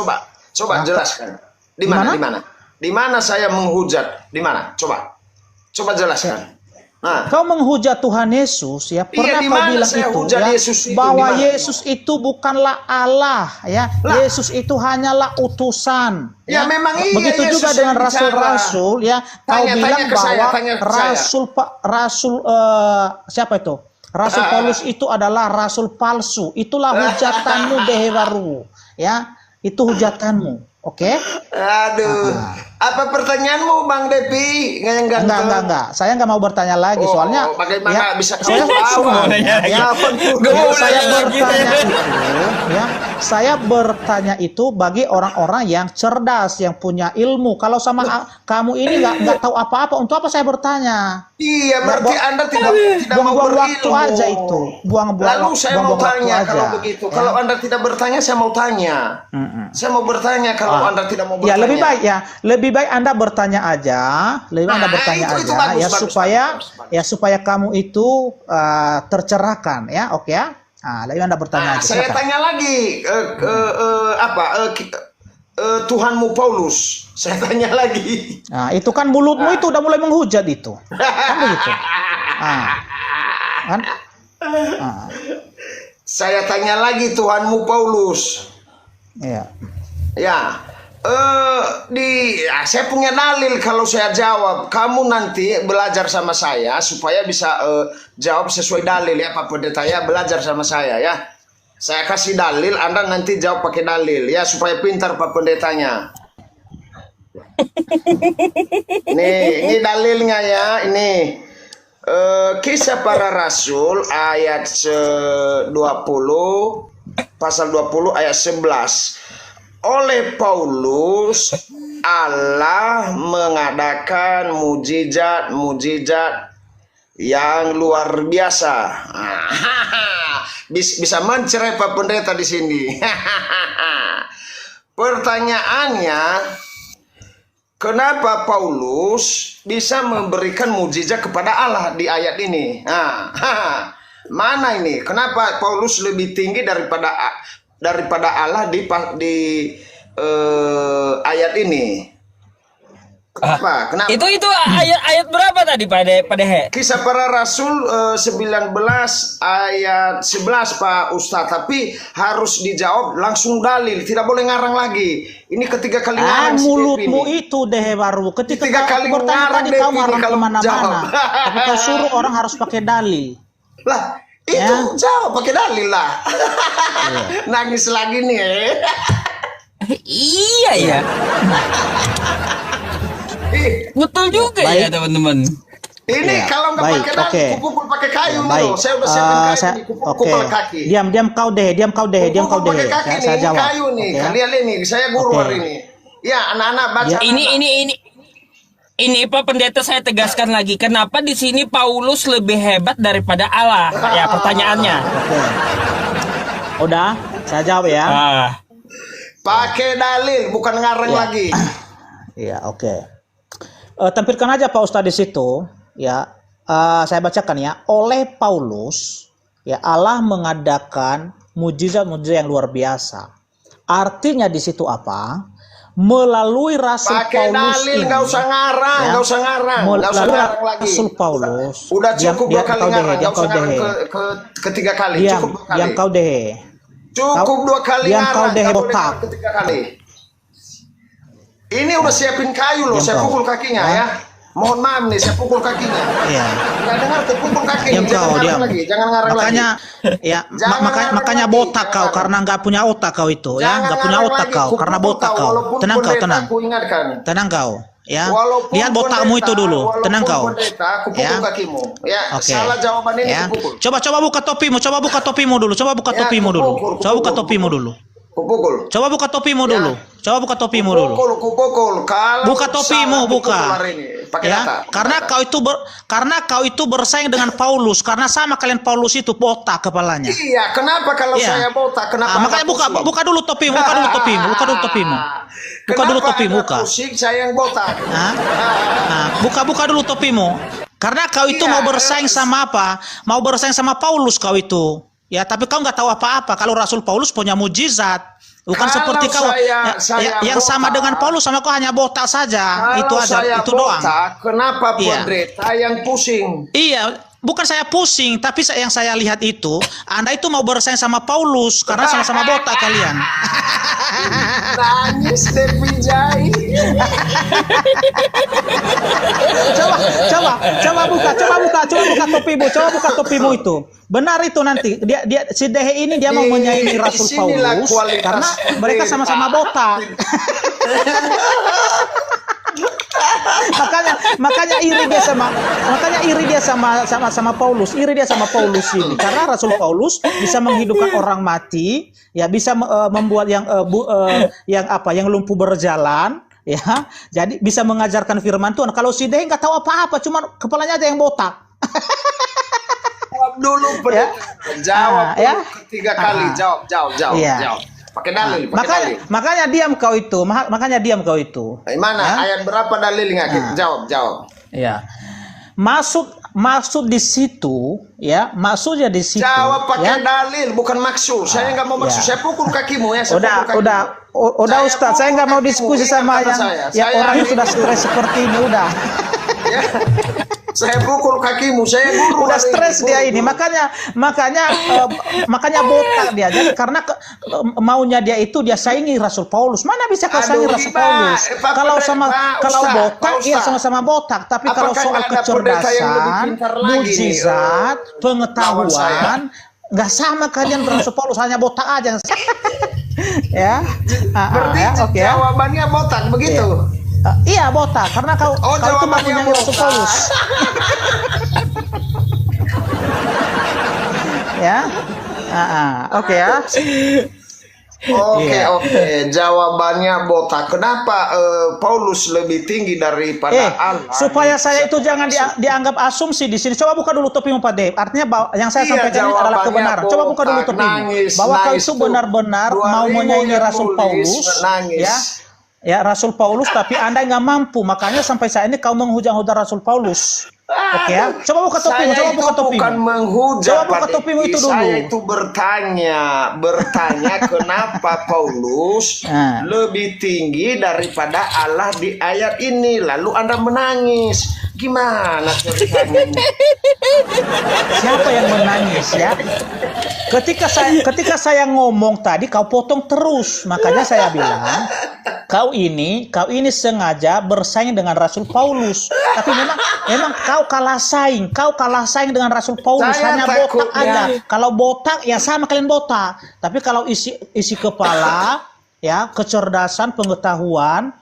Coba jelaskan. Di mana? Di mana saya menghujat? Di mana? Coba jelaskan. Nah, kau menghujat Tuhan Yesus ya, pernah di kau mana bilang saya itu hujat ya, Yesus itu? bahwa Di mana? Yesus itu bukanlah Allah ya. Yesus itu hanyalah utusan. Ya, memang iya, Begitu Yesus juga yang dengan bicara. rasul-rasul ya. Kau bilang ke saya, bahwa tanya ke saya. Siapa itu? Rasul Paulus itu adalah rasul palsu. Itulah hujatanmu deh baru ya. Itu hujatanmu. Oke? Aduh, apa pertanyaanmu, Bang Depi? Enggak. Saya nggak mau bertanya lagi, soalnya bagaimana bisa saya bertanya itu bagi orang-orang yang cerdas, yang punya ilmu. Kalau sama kamu ini nggak tahu apa-apa, untuk apa saya bertanya? Iya, berarti Anda tidak mau buang-buang berilmu. waktu aja itu. Lalu saya mau tanya waktu kalau aja. begitu. Ya. Kalau Anda tidak bertanya, saya mau tanya. Saya mau bertanya kalau Anda tidak mau bertanya. Ya lebih baik Anda bertanya aja, Anda bertanya itu aja bagus, ya, bagus. supaya kamu itu tercerahkan ya, oke ya. Lebih Anda bertanya aja. Saya Silakan. tanya lagi Tuhanmu Paulus. Saya tanya lagi. Nah, itu kan mulutmu itu udah mulai menghujat itu. Kan begitu. Kan? Saya tanya lagi Tuhanmu Paulus. Iya. Ya. Saya punya dalil kalau saya jawab. Kamu nanti belajar sama saya supaya bisa jawab sesuai dalil ya, Pak Pendeta ya. Belajar sama saya ya. Saya kasih dalil, Anda nanti jawab pakai dalil ya, supaya pintar Pak Pendetanya. Ini dalilnya ya, ini Kisah Para Rasul ayat 20 pasal 20 ayat 11. Oleh Paulus Allah mengadakan mujizat yang luar biasa. Bisa mencerai Pak Pendeta di sini. Pertanyaannya, kenapa Paulus bisa memberikan mujizat kepada Allah di ayat ini? Mana ini? Kenapa Paulus lebih tinggi daripada Allah di ayat ini? Kenapa? Itu ayat berapa tadi pada Kisah Para Rasul 19 ayat 11 Pak Ustadz. Tapi harus dijawab langsung dalil, tidak boleh ngarang lagi. Ini ketiga kali ngarang. Mulutmu itu deh baru. Ketika kali kau bertanya ngarang tadi kau ngarang kalau kemana-mana. jawab. Tapi kau suruh orang harus pakai dalil. Lah, itu jawab pakai dalil lah. Nangis lagi nih. Iya ya. Betul juga ya teman-teman. Ini kalau nggak pakai dalil, kupukul pakai kayu nih. Saya udah siapin kayu nih, kupukul kaki. Diam kau deh. Pakai kaki nih, Saya jawab. kayu nih. Kalian ini, saya guru hari ini. Ya, anak-anak baca. Ini Pak Pendeta, saya tegaskan lagi, kenapa di sini Paulus lebih hebat daripada Allah? Ya, pertanyaannya. Udah, saya jawab ya. Pakai dalil, bukan ngarang lagi. Iya, oke. Tampilkan aja Pak Ustadz di situ, ya. Saya bacakan ya. Oleh Paulus, ya, Allah mengadakan mujizat-mujizat yang luar biasa. Artinya di situ apa? melalui Rasul Pakai Paulus dalil, ini, nggak usah ngarang, ya, nggak usah ngarang, nggak usah melalui ngarang lagi. Rasul Paulus. Udah cukup dua kali kau ngarang, dehe, nggak usah kau ngarang dehe. ketiga kali. Diam, Cukup 2 kali. diam kau dehe. Cukup 2 kali diam kau ngarang, dehe nggak boleh botak. ngarang ketiga kali. Ini udah siapin kayu loh, Diam saya kau. pukul kakinya ya. Mohon maaf nih, saya pukul kakinya. Iya. Nggak dengar tuh, pukul kakinya. Diam Jangan kau, ngarang diam. lagi, jangan ngarang Makanya, lagi. ya, Jangan ngarang makanya lagi, botak jangan kau ngarang. karena nggak punya otak kau itu, ya, Jangan nggak punya ngarang otak lagi, kau karena kupukul botak kau, kau. walaupun Tenang kau, pendeta, tenang, aku ingatkan. tenang kau, ya. Walaupun Lihat botakmu itu pendeta, dulu, tenang walaupun kau. pendeta, aku pukul Ya. kakimu. Ya, Oke. salah jawaban ini Ya. kupukul. Coba buka topimu, coba buka topimu dulu, coba buka Ya, topimu dulu, kupukul, coba buka kupukul, topimu kupukul. dulu, Kupukul. coba buka topimu Ya. dulu, coba buka topimu dulu. Kupukul. Kalau Buka topimu, salah dipukul buka. hari ini. Pakai Ya, data. karena kau itu bersaing dengan Paulus, karena sama kalian Paulus itu botak kepalanya. Iya, kenapa kalau Iya. saya botak? Kenapa? Makanya Anda buka pusing? buka dulu topimu, buka dulu topimu, buka dulu topimu. Buka dulu Kenapa topimu, Anda buka. pusing, saya yang botak. Hah? Nah, buka dulu topimu. Karena kau itu Iya, mau bersaing sama apa? Mau bersaing sama Paulus kau itu. Ya, tapi kau nggak tahu apa-apa. Kalau Rasul Paulus punya mujizat. Bukan Kalau seperti kau saya yang sama botak, dengan Paulus, sama kau hanya botak saja. Kalau Itu aja, saya itu doang. botak, kenapa Iya. pendeta yang pusing? Iya, bukan saya pusing, tapi yang saya lihat itu, Anda itu mau bersaing sama Paulus karena sama-sama botak kalian. Nangis Devi Jai. Coba buka topimu itu. Benar itu nanti. Dia si Dehe ini dia mau menyaingi Rasul Disinilah Paulus kualitas karena mereka pendeta. sama-sama botak. makanya iri dia sama Paulus, ini karena Rasul Paulus bisa menghidupkan orang mati, ya, bisa membuat yang lumpuh berjalan, ya, jadi bisa mengajarkan firman Tuhan. Kalau si Dehe nggak tahu apa-apa, cuma kepalanya aja yang botak. Jawab dulu pendeta. Jawab ya. dulu ketiga kali. Jawab. Iya. Jawab. Pakai dalil, pakai dalil. Makanya diam kau itu. Mana? Ya? Ayat berapa dalilnya? Jawab. Ya. Maksud di situ, ya, maksudnya di situ. Jawab pakai ya. dalil, bukan maksud. Saya nggak mau maksud. Ya. Saya pukul kakimu ya. Saya pukul kakimu. Udah Ustaz, saya nggak mau diskusi sama yang orang yang sudah stres seperti ini, udah. Ya. Saya pukul kakimu, saya guru. Udah stres dia ini, makanya botak dia. Jadi karena maunya dia itu dia saingi Rasul Paulus. Mana bisa kau saingi Rasul Paulus? Kalau botak, iya sama-sama botak. Tapi kalau soal kecerdasan, mujizat, pengetahuan, nggak sama kalian Rasul Paulus, hanya botak aja. Ya, Berarti oke. jawabannya botak begitu. Iya, botak karena kau itu jawabannya mau Rasul botak. Paulus. Ya, oke ya. Oke. Jawabannya botak. Kenapa Paulus lebih tinggi daripada Allah? Supaya saya itu jangan dianggap asumsi di sini. Coba buka dulu topimu, Pak Dep. Artinya yang saya sampaikan ini adalah kebenaran. Coba buka dulu topimu. Bahwa kau itu benar-benar mau menyaingi Rasul Paulus. Ya, Rasul Paulus, tapi Anda nggak mampu. Makanya sampai saat ini kau menghujang-hujang Rasul Paulus. Oke ya. Coba buka topimu. Saya itu bukan menghujat. Coba buka topimu itu dulu. Saya itu bertanya kenapa Paulus lebih tinggi daripada Allah di ayat ini. Lalu Anda menangis. Gimana ceritanya? Siapa yang menangis ya? Ketika saya ngomong tadi kau potong terus. Makanya saya bilang kau ini sengaja bersaing dengan Rasul Paulus. Tapi memang kau kalah saing dengan Rasul Paulus. Hanya botak aja. Kalau botak ya sama kalian botak. Tapi kalau isi kepala, ya, kecerdasan, pengetahuan,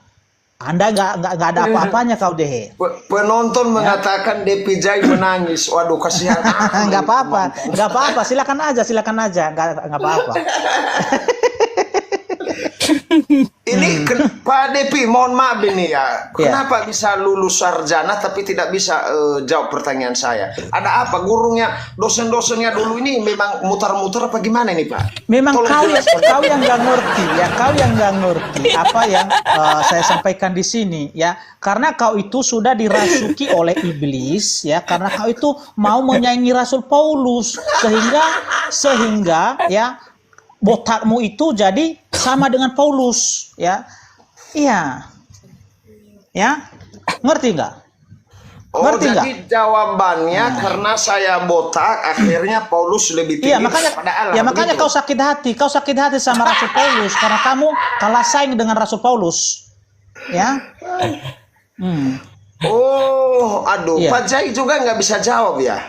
Anda nggak ada apa-apanya kau Dehe. Penonton mengatakan Depi Jai menangis. Waduh, kasihan. nggak apa-apa. Silakan aja. Nggak apa-apa. Ini Pak Depi, mohon maaf ini ya. Kenapa bisa lulus sarjana tapi tidak bisa jawab pertanyaan saya? Ada apa? Gurunya, dosen-dosennya dulu ini memang mutar-mutar apa gimana ini, Pak? Memang kau yang nggak ngerti ya. Kau yang nggak ngerti apa yang saya sampaikan di sini ya. Karena kau itu sudah dirasuki oleh iblis ya. Karena kau itu mau menyaingi Rasul Paulus sehingga ya botakmu itu jadi sama dengan Paulus ya. Iya. Ya. Ngerti nggak? Oh, Ngerti jadi nggak? jawabannya karena saya botak, akhirnya Paulus lebih tinggi Iya, makanya daripada Allah. ya makanya begitu? kau sakit hati sama Rasul Paulus karena kamu kalah saing dengan Rasul Paulus. Ya. Oh, aduh, Iya. Pak Jai juga nggak bisa jawab ya.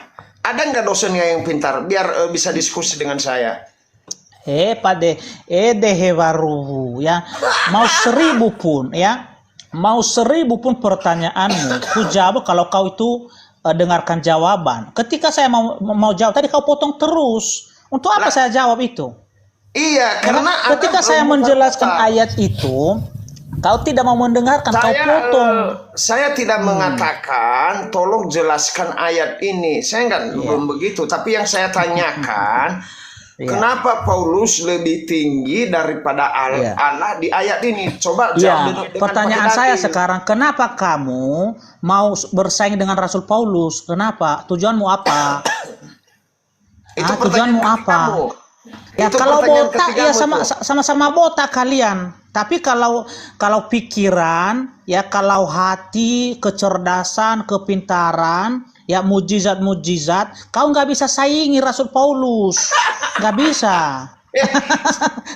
Ada nggak dosennya yang pintar biar bisa diskusi dengan saya? Pade, dehe baru ya. Mau 1000 pun ya. Mau 1000 pun pertanyaanmu, ku jawab kalau kau itu dengarkan jawaban. Ketika saya mau jawab tadi kau potong terus. Untuk apa saya jawab itu? Iya, Karena karena ketika Anda saya belum menjelaskan botak. ayat itu, kau tidak mau mendengarkan, kau potong. Saya tidak mengatakan tolong jelaskan ayat ini. Saya nggak belum begitu. Tapi yang saya tanyakan, kenapa Paulus lebih tinggi daripada Allah di ayat ini? Coba jawab Ya, dengan pertanyaan pakai saya dalil. sekarang, kenapa kamu mau bersaing dengan Rasul Paulus? Kenapa? Tujuanmu apa? Itu Tujuanmu pertanyaan apa? ketigamu. Ya Itu kalau pertanyaan botak ya ketigamu tuh. sama-sama botak kalian. Tapi kalau pikiran, ya kalau hati, kecerdasan, kepintaran, ya mujizat-mujizat, kau nggak bisa saingi Rasul Paulus, nggak bisa.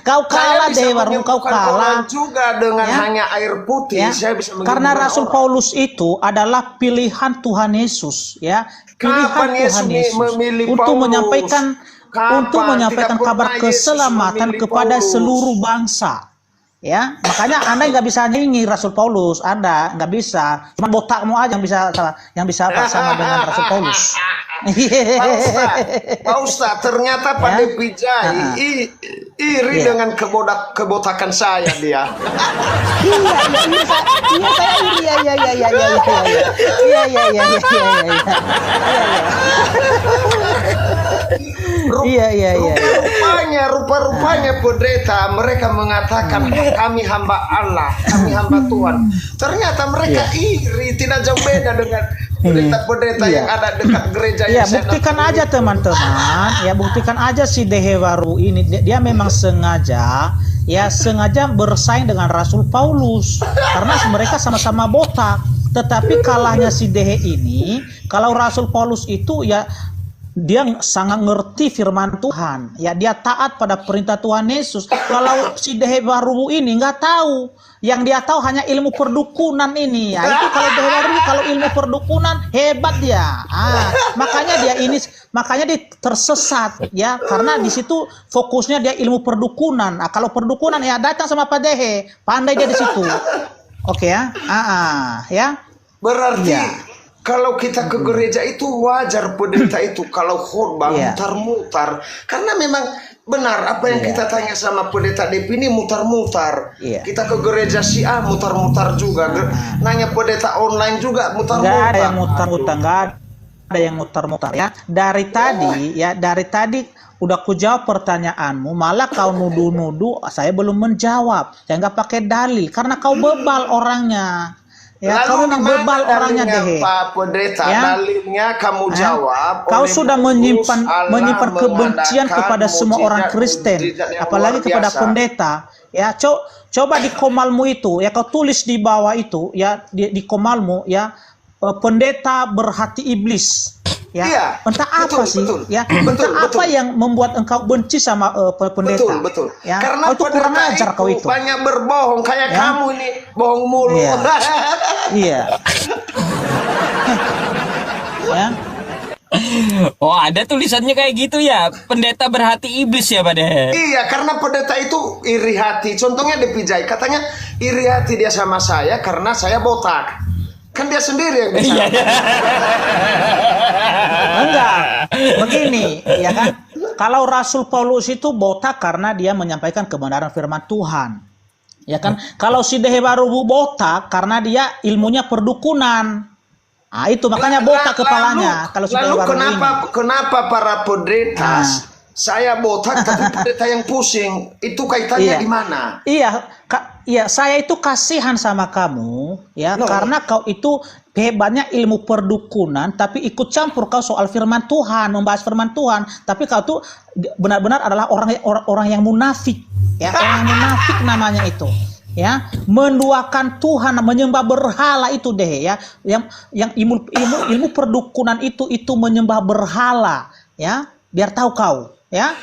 Kau kalah Saya bisa deh, baru kau menyembuhkan orang kalah. juga dengan Ya. hanya air putih. Ya, Saya bisa karena menyembuhkan Rasul orang. Paulus itu adalah pilihan Tuhan Yesus, ya, pilihan Kapan Yesus Tuhan Yesus memilih untuk Paulus? menyampaikan Kapan? Tidak kabar pernah Yesus keselamatan memilih kepada Paulus. seluruh bangsa. Ya, makanya Anda nggak bisa nyanyi Rasul Paulus, Anda nggak bisa. Cuma botakmu aja yang bisa sama dengan Rasul Paulus. Pak Ustaz, ternyata Pak Depi Jai iri Iya. dengan kebotakan saya dia. Rupa-rupanya pendeta mereka mengatakan kami hamba Allah, kami hamba Tuhan. Ternyata mereka iri, tidak jauh beda dengan pendeta-pendeta yang ada dekat gereja Ya, yang saya buktikan datang. aja teman-teman. Ya, buktikan aja si Dehewaru ini dia memang sengaja bersaing dengan Rasul Paulus karena mereka sama-sama botak. Tetapi kalahnya si Dehe ini, kalau Rasul Paulus itu ya dia sangat ngerti firman Tuhan. Ya, dia taat pada perintah Tuhan Yesus. Kalau si Dehewaru ini nggak tahu. Yang dia tahu hanya ilmu perdukunan ini. Ya, itu kalau Dehewaru kalau ilmu perdukunan hebat dia. Makanya dia tersesat ya karena di situ fokusnya dia ilmu perdukunan. Kalau perdukunan ya datang sama Pak Dehe, pandai dia di situ. Oke ya. Ya. Berarti Iya. kalau kita ke gereja itu wajar pendeta itu kalau khotbah Iya. mutar-mutar karena memang benar apa yang kita tanya sama pendeta Depi ini mutar-mutar. Iya. Kita ke gereja si A mutar-mutar juga. Nanya pendeta online juga Nggak mutar-mutar. ada yang mutar-mutar, nggak ada yang mutar-mutar ya. Dari tadi udah ku jawab pertanyaanmu, malah kau nuduh-nuduh, saya belum menjawab. Saya nggak pakai dalil karena kau bebal orangnya. Ya, kau memang gimana bebal orangnya dalilnya, Dehe. Pak Pendeta, Ya. dalilnya kamu jawab. Kau oleh sudah Paulus, Allah menyimpan kebencian mengadakan kepada semua orang Kristen, mujizat yang apalagi luar kepada biasa. pendeta. Ya, coba di komalmu itu, ya kau tulis di bawah itu, ya di komalmu, ya pendeta berhati iblis. Ya, Iya, entah apa betul, sih, betul. ya, Betul, entah apa betul. yang membuat engkau benci sama pendeta. Betul. Ya, Karena kau itu kurang pendeta ajar kau itu. banyak berbohong kayak Ya. kamu ini bohong mulu. Iya. Iya. Ya. Oh, ada tulisannya kayak gitu ya. Pendeta berhati iblis ya, Pak Dehe. Iya, karena pendeta itu iri hati. Contohnya Depi Jai, katanya iri hati dia sama saya karena saya botak. Kan dia sendiri yang Iya. bicara. Enggak, begini, ya kan? Kalau Rasul Paulus itu botak karena dia menyampaikan kebenaran firman Tuhan, ya kan? Kalau si Dehewaru botak karena dia ilmunya perdukunan. Ah, itu makanya botak kepalanya. Kalau si Lalu Dehewaru ini. kenapa para pendeta saya botak tapi pendeta yang pusing? Itu kaitannya Iya. di mana? Iya, saya itu kasihan sama kamu, ya, No. karena kau itu hebatnya ilmu perdukunan, tapi ikut campur kau soal firman Tuhan, membahas firman Tuhan, tapi kau tuh benar-benar adalah orang yang munafik, ya, orang yang munafik namanya itu, ya, menduakan Tuhan, menyembah berhala itu deh ya, yang ilmu perdukunan itu menyembah berhala ya, biar tahu kau ya.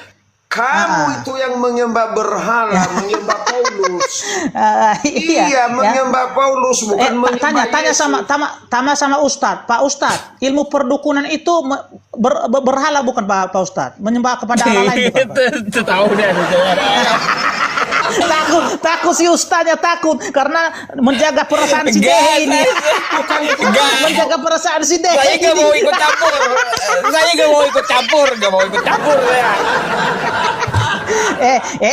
Kamu itu yang menyembah berhala, menyembah Paulus. Iya, menyembah Paulus, bukan menyembah tanya sama Ustadz. Pak Ustadz, ilmu perdukunan itu berhala bukan Pak Ustadz? Menyembah kepada Allah lain bukan Pak? Itu tahu deh. takut si Ustadznya takut karena menjaga perasaan si Dehe ini. Bukan menjaga perasaan si Dehe. Saya nggak mau ikut campur. Nggak mau ikut campur ya.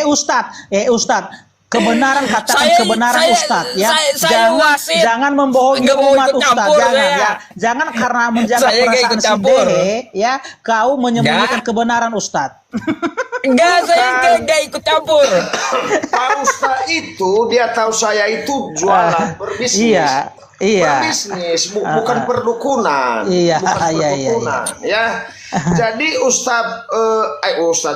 Ustadz, kebenaran katakan kebenaran Ustadz ya. Jangan membohongi umat Ustadz, jangan ya. Jangan karena menjaga perasaan si Dehe ya, kau menyembunyikan kebenaran Ustadz. Enggak, saya enggak ikut campur. Pak Ustadz itu dia tahu saya itu jualan, berbisnis. Iya. Berbisnis, bukan perdukunan. Iya. Ya. Jadi Ustadz,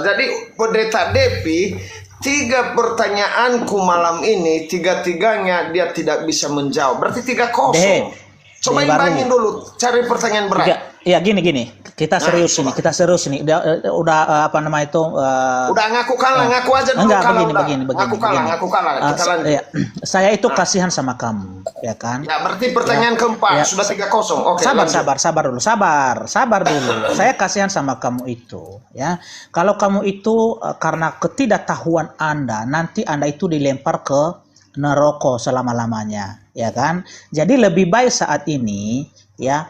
jadi Pendeta Depi, 3 pertanyaanku malam ini, 3-tiganya dia tidak bisa menjawab. Berarti 3-0. Coba imbangin dulu, cari pertanyaan berat. Iya gini, kita serius ini. Udah apa nama itu? Udah ngaku kalah, ngaku aja dulu. Enggak, kalah, begini. Ngaku kalah. Kita lanjut. Saya itu kasihan sama kamu, ya kan? Ya, berarti pertanyaan keempat sudah 3-0. Oke. Sabar dulu. Saya kasihan sama kamu itu, ya. Kalau kamu itu karena ketidaktahuan Anda, nanti Anda itu dilempar ke neraka selama-lamanya, ya kan? Jadi lebih baik saat ini ya,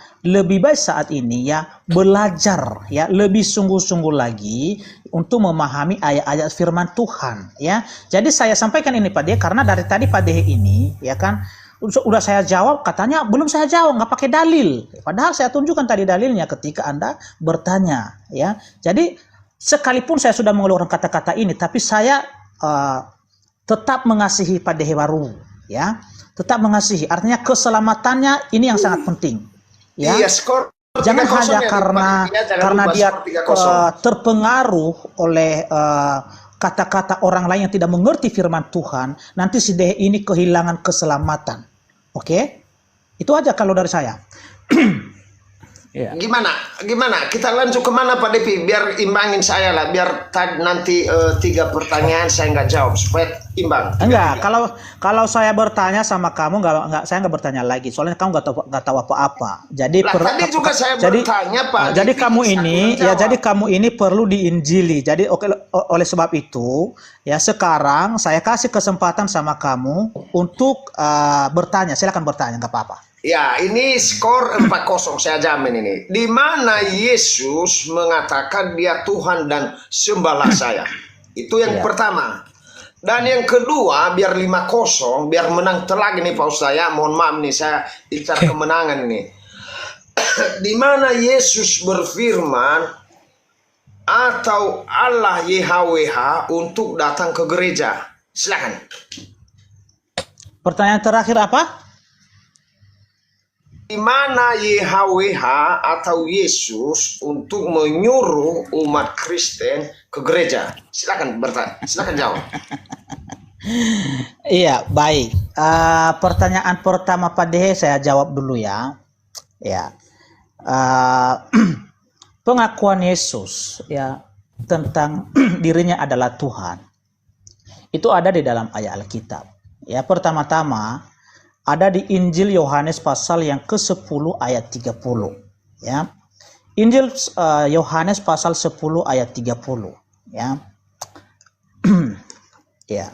belajar ya, lebih sungguh-sungguh lagi untuk memahami ayat-ayat firman Tuhan ya. Jadi saya sampaikan ini Pak Dehe karena dari tadi Pak Dehe ini ya kan udah saya jawab, katanya belum saya jawab, nggak pakai dalil. Padahal saya tunjukkan tadi dalilnya ketika Anda bertanya ya. Jadi sekalipun saya sudah mengeluarkan kata-kata ini, tapi saya tetap mengasihi Pak Dehe Waru ya. Tetap mengasihi, artinya keselamatannya ini yang sangat penting. Ya, iya, skor jangan hanya karena dia terpengaruh oleh kata-kata orang lain yang tidak mengerti firman Tuhan, nanti si Dehe ini kehilangan keselamatan. Oke? Itu aja kalau dari saya. Yeah. Gimana? Kita lanjut kemana Pak Depi? Biar imbangin saya lah. Biar nanti 3 pertanyaan saya nggak jawab supaya imbang. Enggak. Kalau saya bertanya sama kamu saya nggak bertanya lagi. Soalnya kamu nggak tahu apa-apa. Jadi tadi juga saya bertanya Pak. Jadi kamu ini perlu diinjili. Jadi oleh sebab itu ya sekarang saya kasih kesempatan sama kamu untuk bertanya. Silakan bertanya, nggak apa-apa. Ya, ini skor 4-0 saya jamin ini. Di mana Yesus mengatakan dia Tuhan dan sembahlah saya. Itu yang pertama. Dan yang kedua, biar 5-0, biar menang telak ini Pak Ustaz ya. Mohon maaf nih, saya incar kemenangan ini. Di mana Yesus berfirman atau Allah YHWH untuk datang ke gereja. Silakan. Pertanyaan terakhir apa? Di mana YHWH atau Yesus untuk menyuruh umat Kristen ke gereja? Silakan bertanya, silakan jawab. Iya, baik. Pertanyaan pertama Pak Dehe saya jawab dulu ya. Ya, pengakuan Yesus ya tentang dirinya adalah Tuhan itu ada di dalam ayat Alkitab. Ya, pertama-tama ada di Injil Yohanes pasal yang ke-10 ayat 30 ya. Injil Yohanes pasal 10 ayat 30 ya. Ya.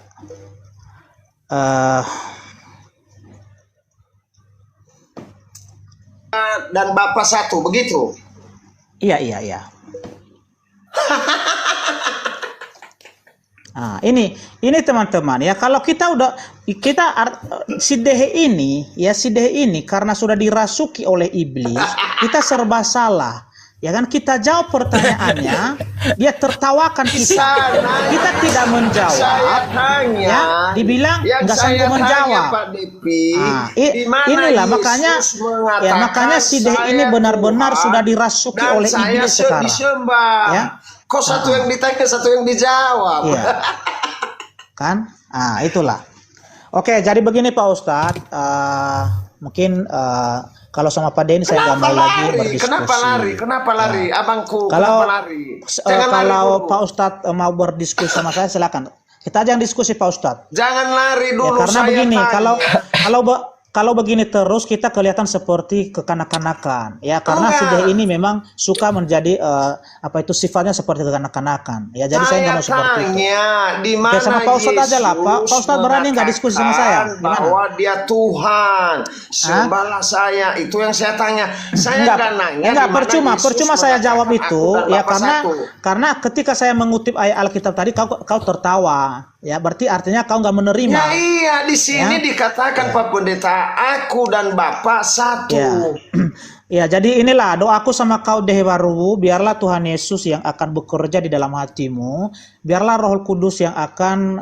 Dan Bapa satu begitu. Iya. Nah, ini teman-teman ya, kalau si Dehe ini karena sudah dirasuki oleh iblis, kita serba salah. Ya kan, kita jawab pertanyaannya, dia tertawakan kita. Kita tidak menjawab. Ya, dibilang nggak sanggup menjawab. Pak Depi, inilah makanya si Dehe ini benar-benar sudah dirasuki oleh iblis sekarang. Ya. Kok satu yang ditanya, satu yang dijawab. Iya. Kan? Itulah. Oke, jadi begini Pak Ustadz, mungkin kalau sama Pak Denny saya nggak Kenapa mau lagi lari? berdiskusi. Kenapa lari? Abangku, Kalau kenapa lari? Jangan lari kalau dulu. Pak Ustadz mau berdiskusi sama saya, silakan. Kita aja yang diskusi Pak Ustadz. Jangan lari Ya, dulu. karena saya begini, tanya. kalau begini terus kita kelihatan seperti kekanak-kanakan. Ya, karena si Enggak. Deh ini memang suka menjadi sifatnya seperti kekanak-kanakan. Ya, jadi saya nggak mau seperti itu. tanya, di Oke, mana sama Pak Ustadz aja lah, Pak. Pak Yesus Ustadz berani nggak diskusi sama saya? mengatakan Gimana? bahwa dia Tuhan, sembahlah saya. Itu yang saya tanya. Saya nggak nanya. enggak, di mana Yesus percuma saya jawab mengatakan itu aku dan ya, Bapa satu. karena ketika saya mengutip ayat Alkitab tadi kau tertawa. Ya, berarti artinya kau nggak menerima. Ya iya, di sini Ya. dikatakan Pak Pendeta, aku dan Bapa satu. Ya. Ya, jadi inilah doaku sama kau Deh Baru, biarlah Tuhan Yesus yang akan bekerja di dalam hatimu, biarlah Roh Kudus yang akan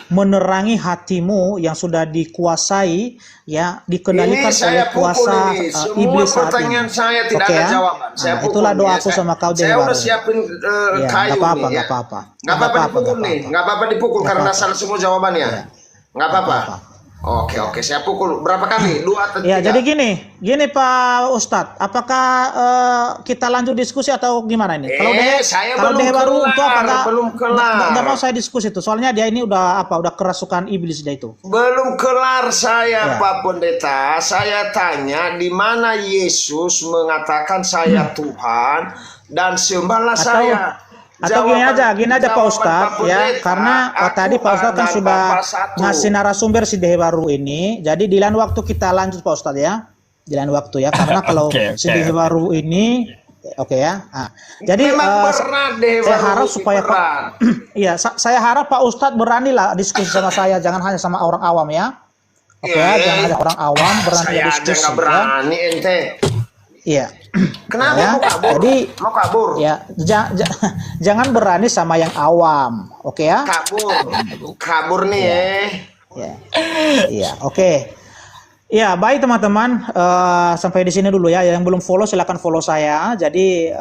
menerangi hatimu yang sudah dikuasai, ya, dikendalikan Ini saya oleh pukul kuasa ini. Semua iblis saat pertanyaan ini. saya tidak Oke, ada ya? jawaban. Saya Nah, pukul itulah nih, doaku ya. sama kau Deh Saya Baru. udah siapin Ya, kayu nggak apa-apa, nih. nggak apa-apa. Nggak apa-apa dipukul nih. Nggak apa-apa dipukul Nggak karena apa-apa. salah semua jawabannya. Ya. Nggak apa-apa. Nggak apa-apa. Oke, saya pukul. Berapa kali? 2 atau 3? Ya, jadi gini Pak Ustadz, apakah kita lanjut diskusi atau gimana ini? Saya kalau belum Deh Baru kelar, untuk apa belum kelar. nggak mau saya diskusi itu, soalnya dia ini udah kerasukan iblis dia itu. Belum kelar saya, Ya. Pak Pendeta. Saya tanya di mana Yesus mengatakan saya Tuhan dan sembahlah saya. Atau gini aja Pak Ustadz, ya, karena tadi Pak Ustadz kan sudah ngasih narasumber si Deh Baru ini, jadi di lain waktu kita lanjut Pak Ustadz ya, di lain waktu ya, karena kalau si Deh Baru ini, oke ya, nah, jadi Memang berat Deh saya Baru, harap supaya berat. iya, saya harap Pak Ustadz beranilah diskusi sama saya, jangan hanya sama orang awam ya, oke ya, jangan ada orang awam berani Saya aja diskusi nggak ya, berani ente. iya. Kenapa Ya, mau kabur? jadi Mau kabur? ya jangan berani sama yang awam, oke ya? Kabur nih Ya, iya, oke. Ya, baik teman-teman, sampai di sini dulu ya. Yang belum follow silakan follow saya. Jadi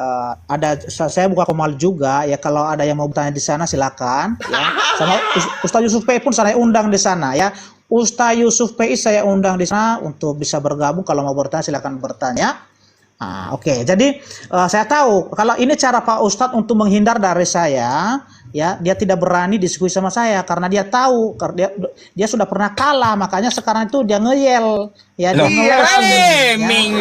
saya buka komal juga ya. Kalau ada yang mau bertanya di sana silakan. Ya. Sama Ustaz Yusuf P pun saya undang di sana ya. Ustaz Yusuf PI saya undang di sana untuk bisa bergabung. Kalau mau bertanya silakan bertanya. Nah, oke. Jadi saya tahu kalau ini cara Pak Ustadz untuk menghindar dari saya, ya, dia tidak berani diskusi sama saya karena dia tahu dia sudah pernah kalah, makanya sekarang itu dia ngeyel, ya, dia ngeles, Ming.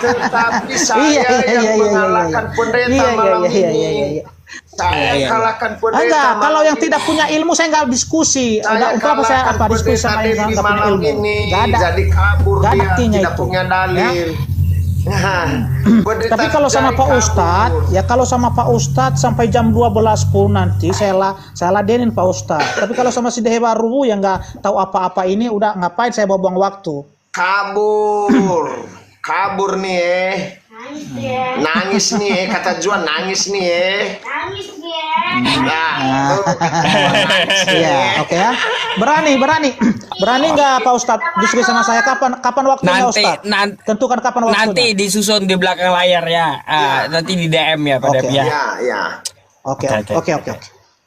Tetapi saya yang mengalahkan pendeta malam ini. Saya kalahkan pendeta. Enggak, kalau yang malam tidak punya ilmu saya nggak diskusi. Saya Untuk apa saya kalahkan diskusi pendeta sama yang Dedi nggak punya malam ilmu? ini. Nggak ada. Jadi kabur Nggak ada dia, artinya tidak itu. punya dalil. Nah, pendeta Tapi kalau sama jadi Pak kabur. Ustadz, ya kalau sama Pak Ustadz sampai jam 12 pun nanti saya ladenin Pak Ustadz. Tapi kalau sama si Deh Baru yang nggak tahu apa-apa ini, udah ngapain saya buang waktu? Kabur. Kabur nih Nangis nih kata Juan nangis nih Nangis dia. Nah, tuh, nangis nih. Iya, oke ya. Berani nggak Pak Ustadz diskusi sama saya kapan waktunya Ustadz? Tentukan kapan waktunya. Nanti disusun di belakang layar ya. Nanti di DM ya Pak Oke. Dev ya. Ya. Oke.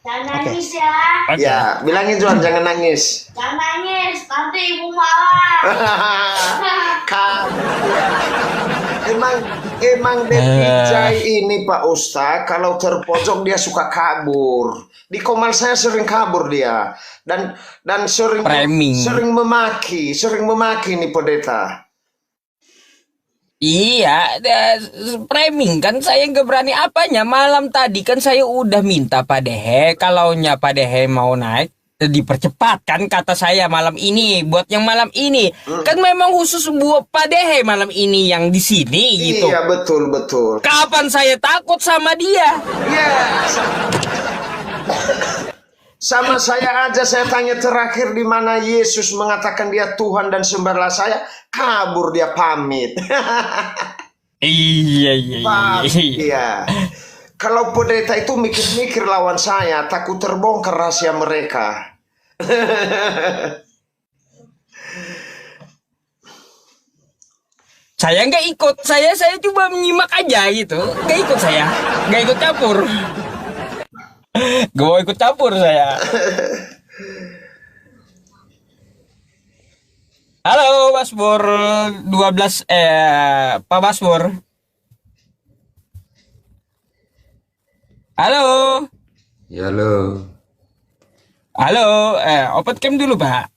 Jangan nangis ya. Oke. Ya, bilangin Juan jangan nangis. Jangan nangis, nanti ibu marah. Emang Devijay ini Pak Ustadz kalau terpojok dia suka kabur. Di Komal saya sering kabur dia dan sering Framing. sering memaki nih pendeta. Iya, framing kan saya nggak berani apanya. Malam tadi kan saya udah minta Pak Dehe, kalaunya Pak Dehe mau naik dipercepat kan kata saya malam ini buat yang malam ini kan memang khusus buat Pak Dehe malam ini yang di sini gitu. Iya betul. Kapan saya takut sama dia? Iya. Sama saya aja saya tanya terakhir di mana Yesus mengatakan dia Tuhan dan sembahlah saya, kabur dia pamit. Iya. Iya. Kalau pendeta itu mikir-mikir lawan saya, takut terbongkar rahasia mereka. Saya nggak ikut, saya cuma menyimak aja gitu, nggak ikut saya, nggak ikut campur. Gak mau ikut campur saya. Halo Mas Bur 12 Pak Mas Bur. Halo. Ya lo. Halo, open cam dulu, Pak.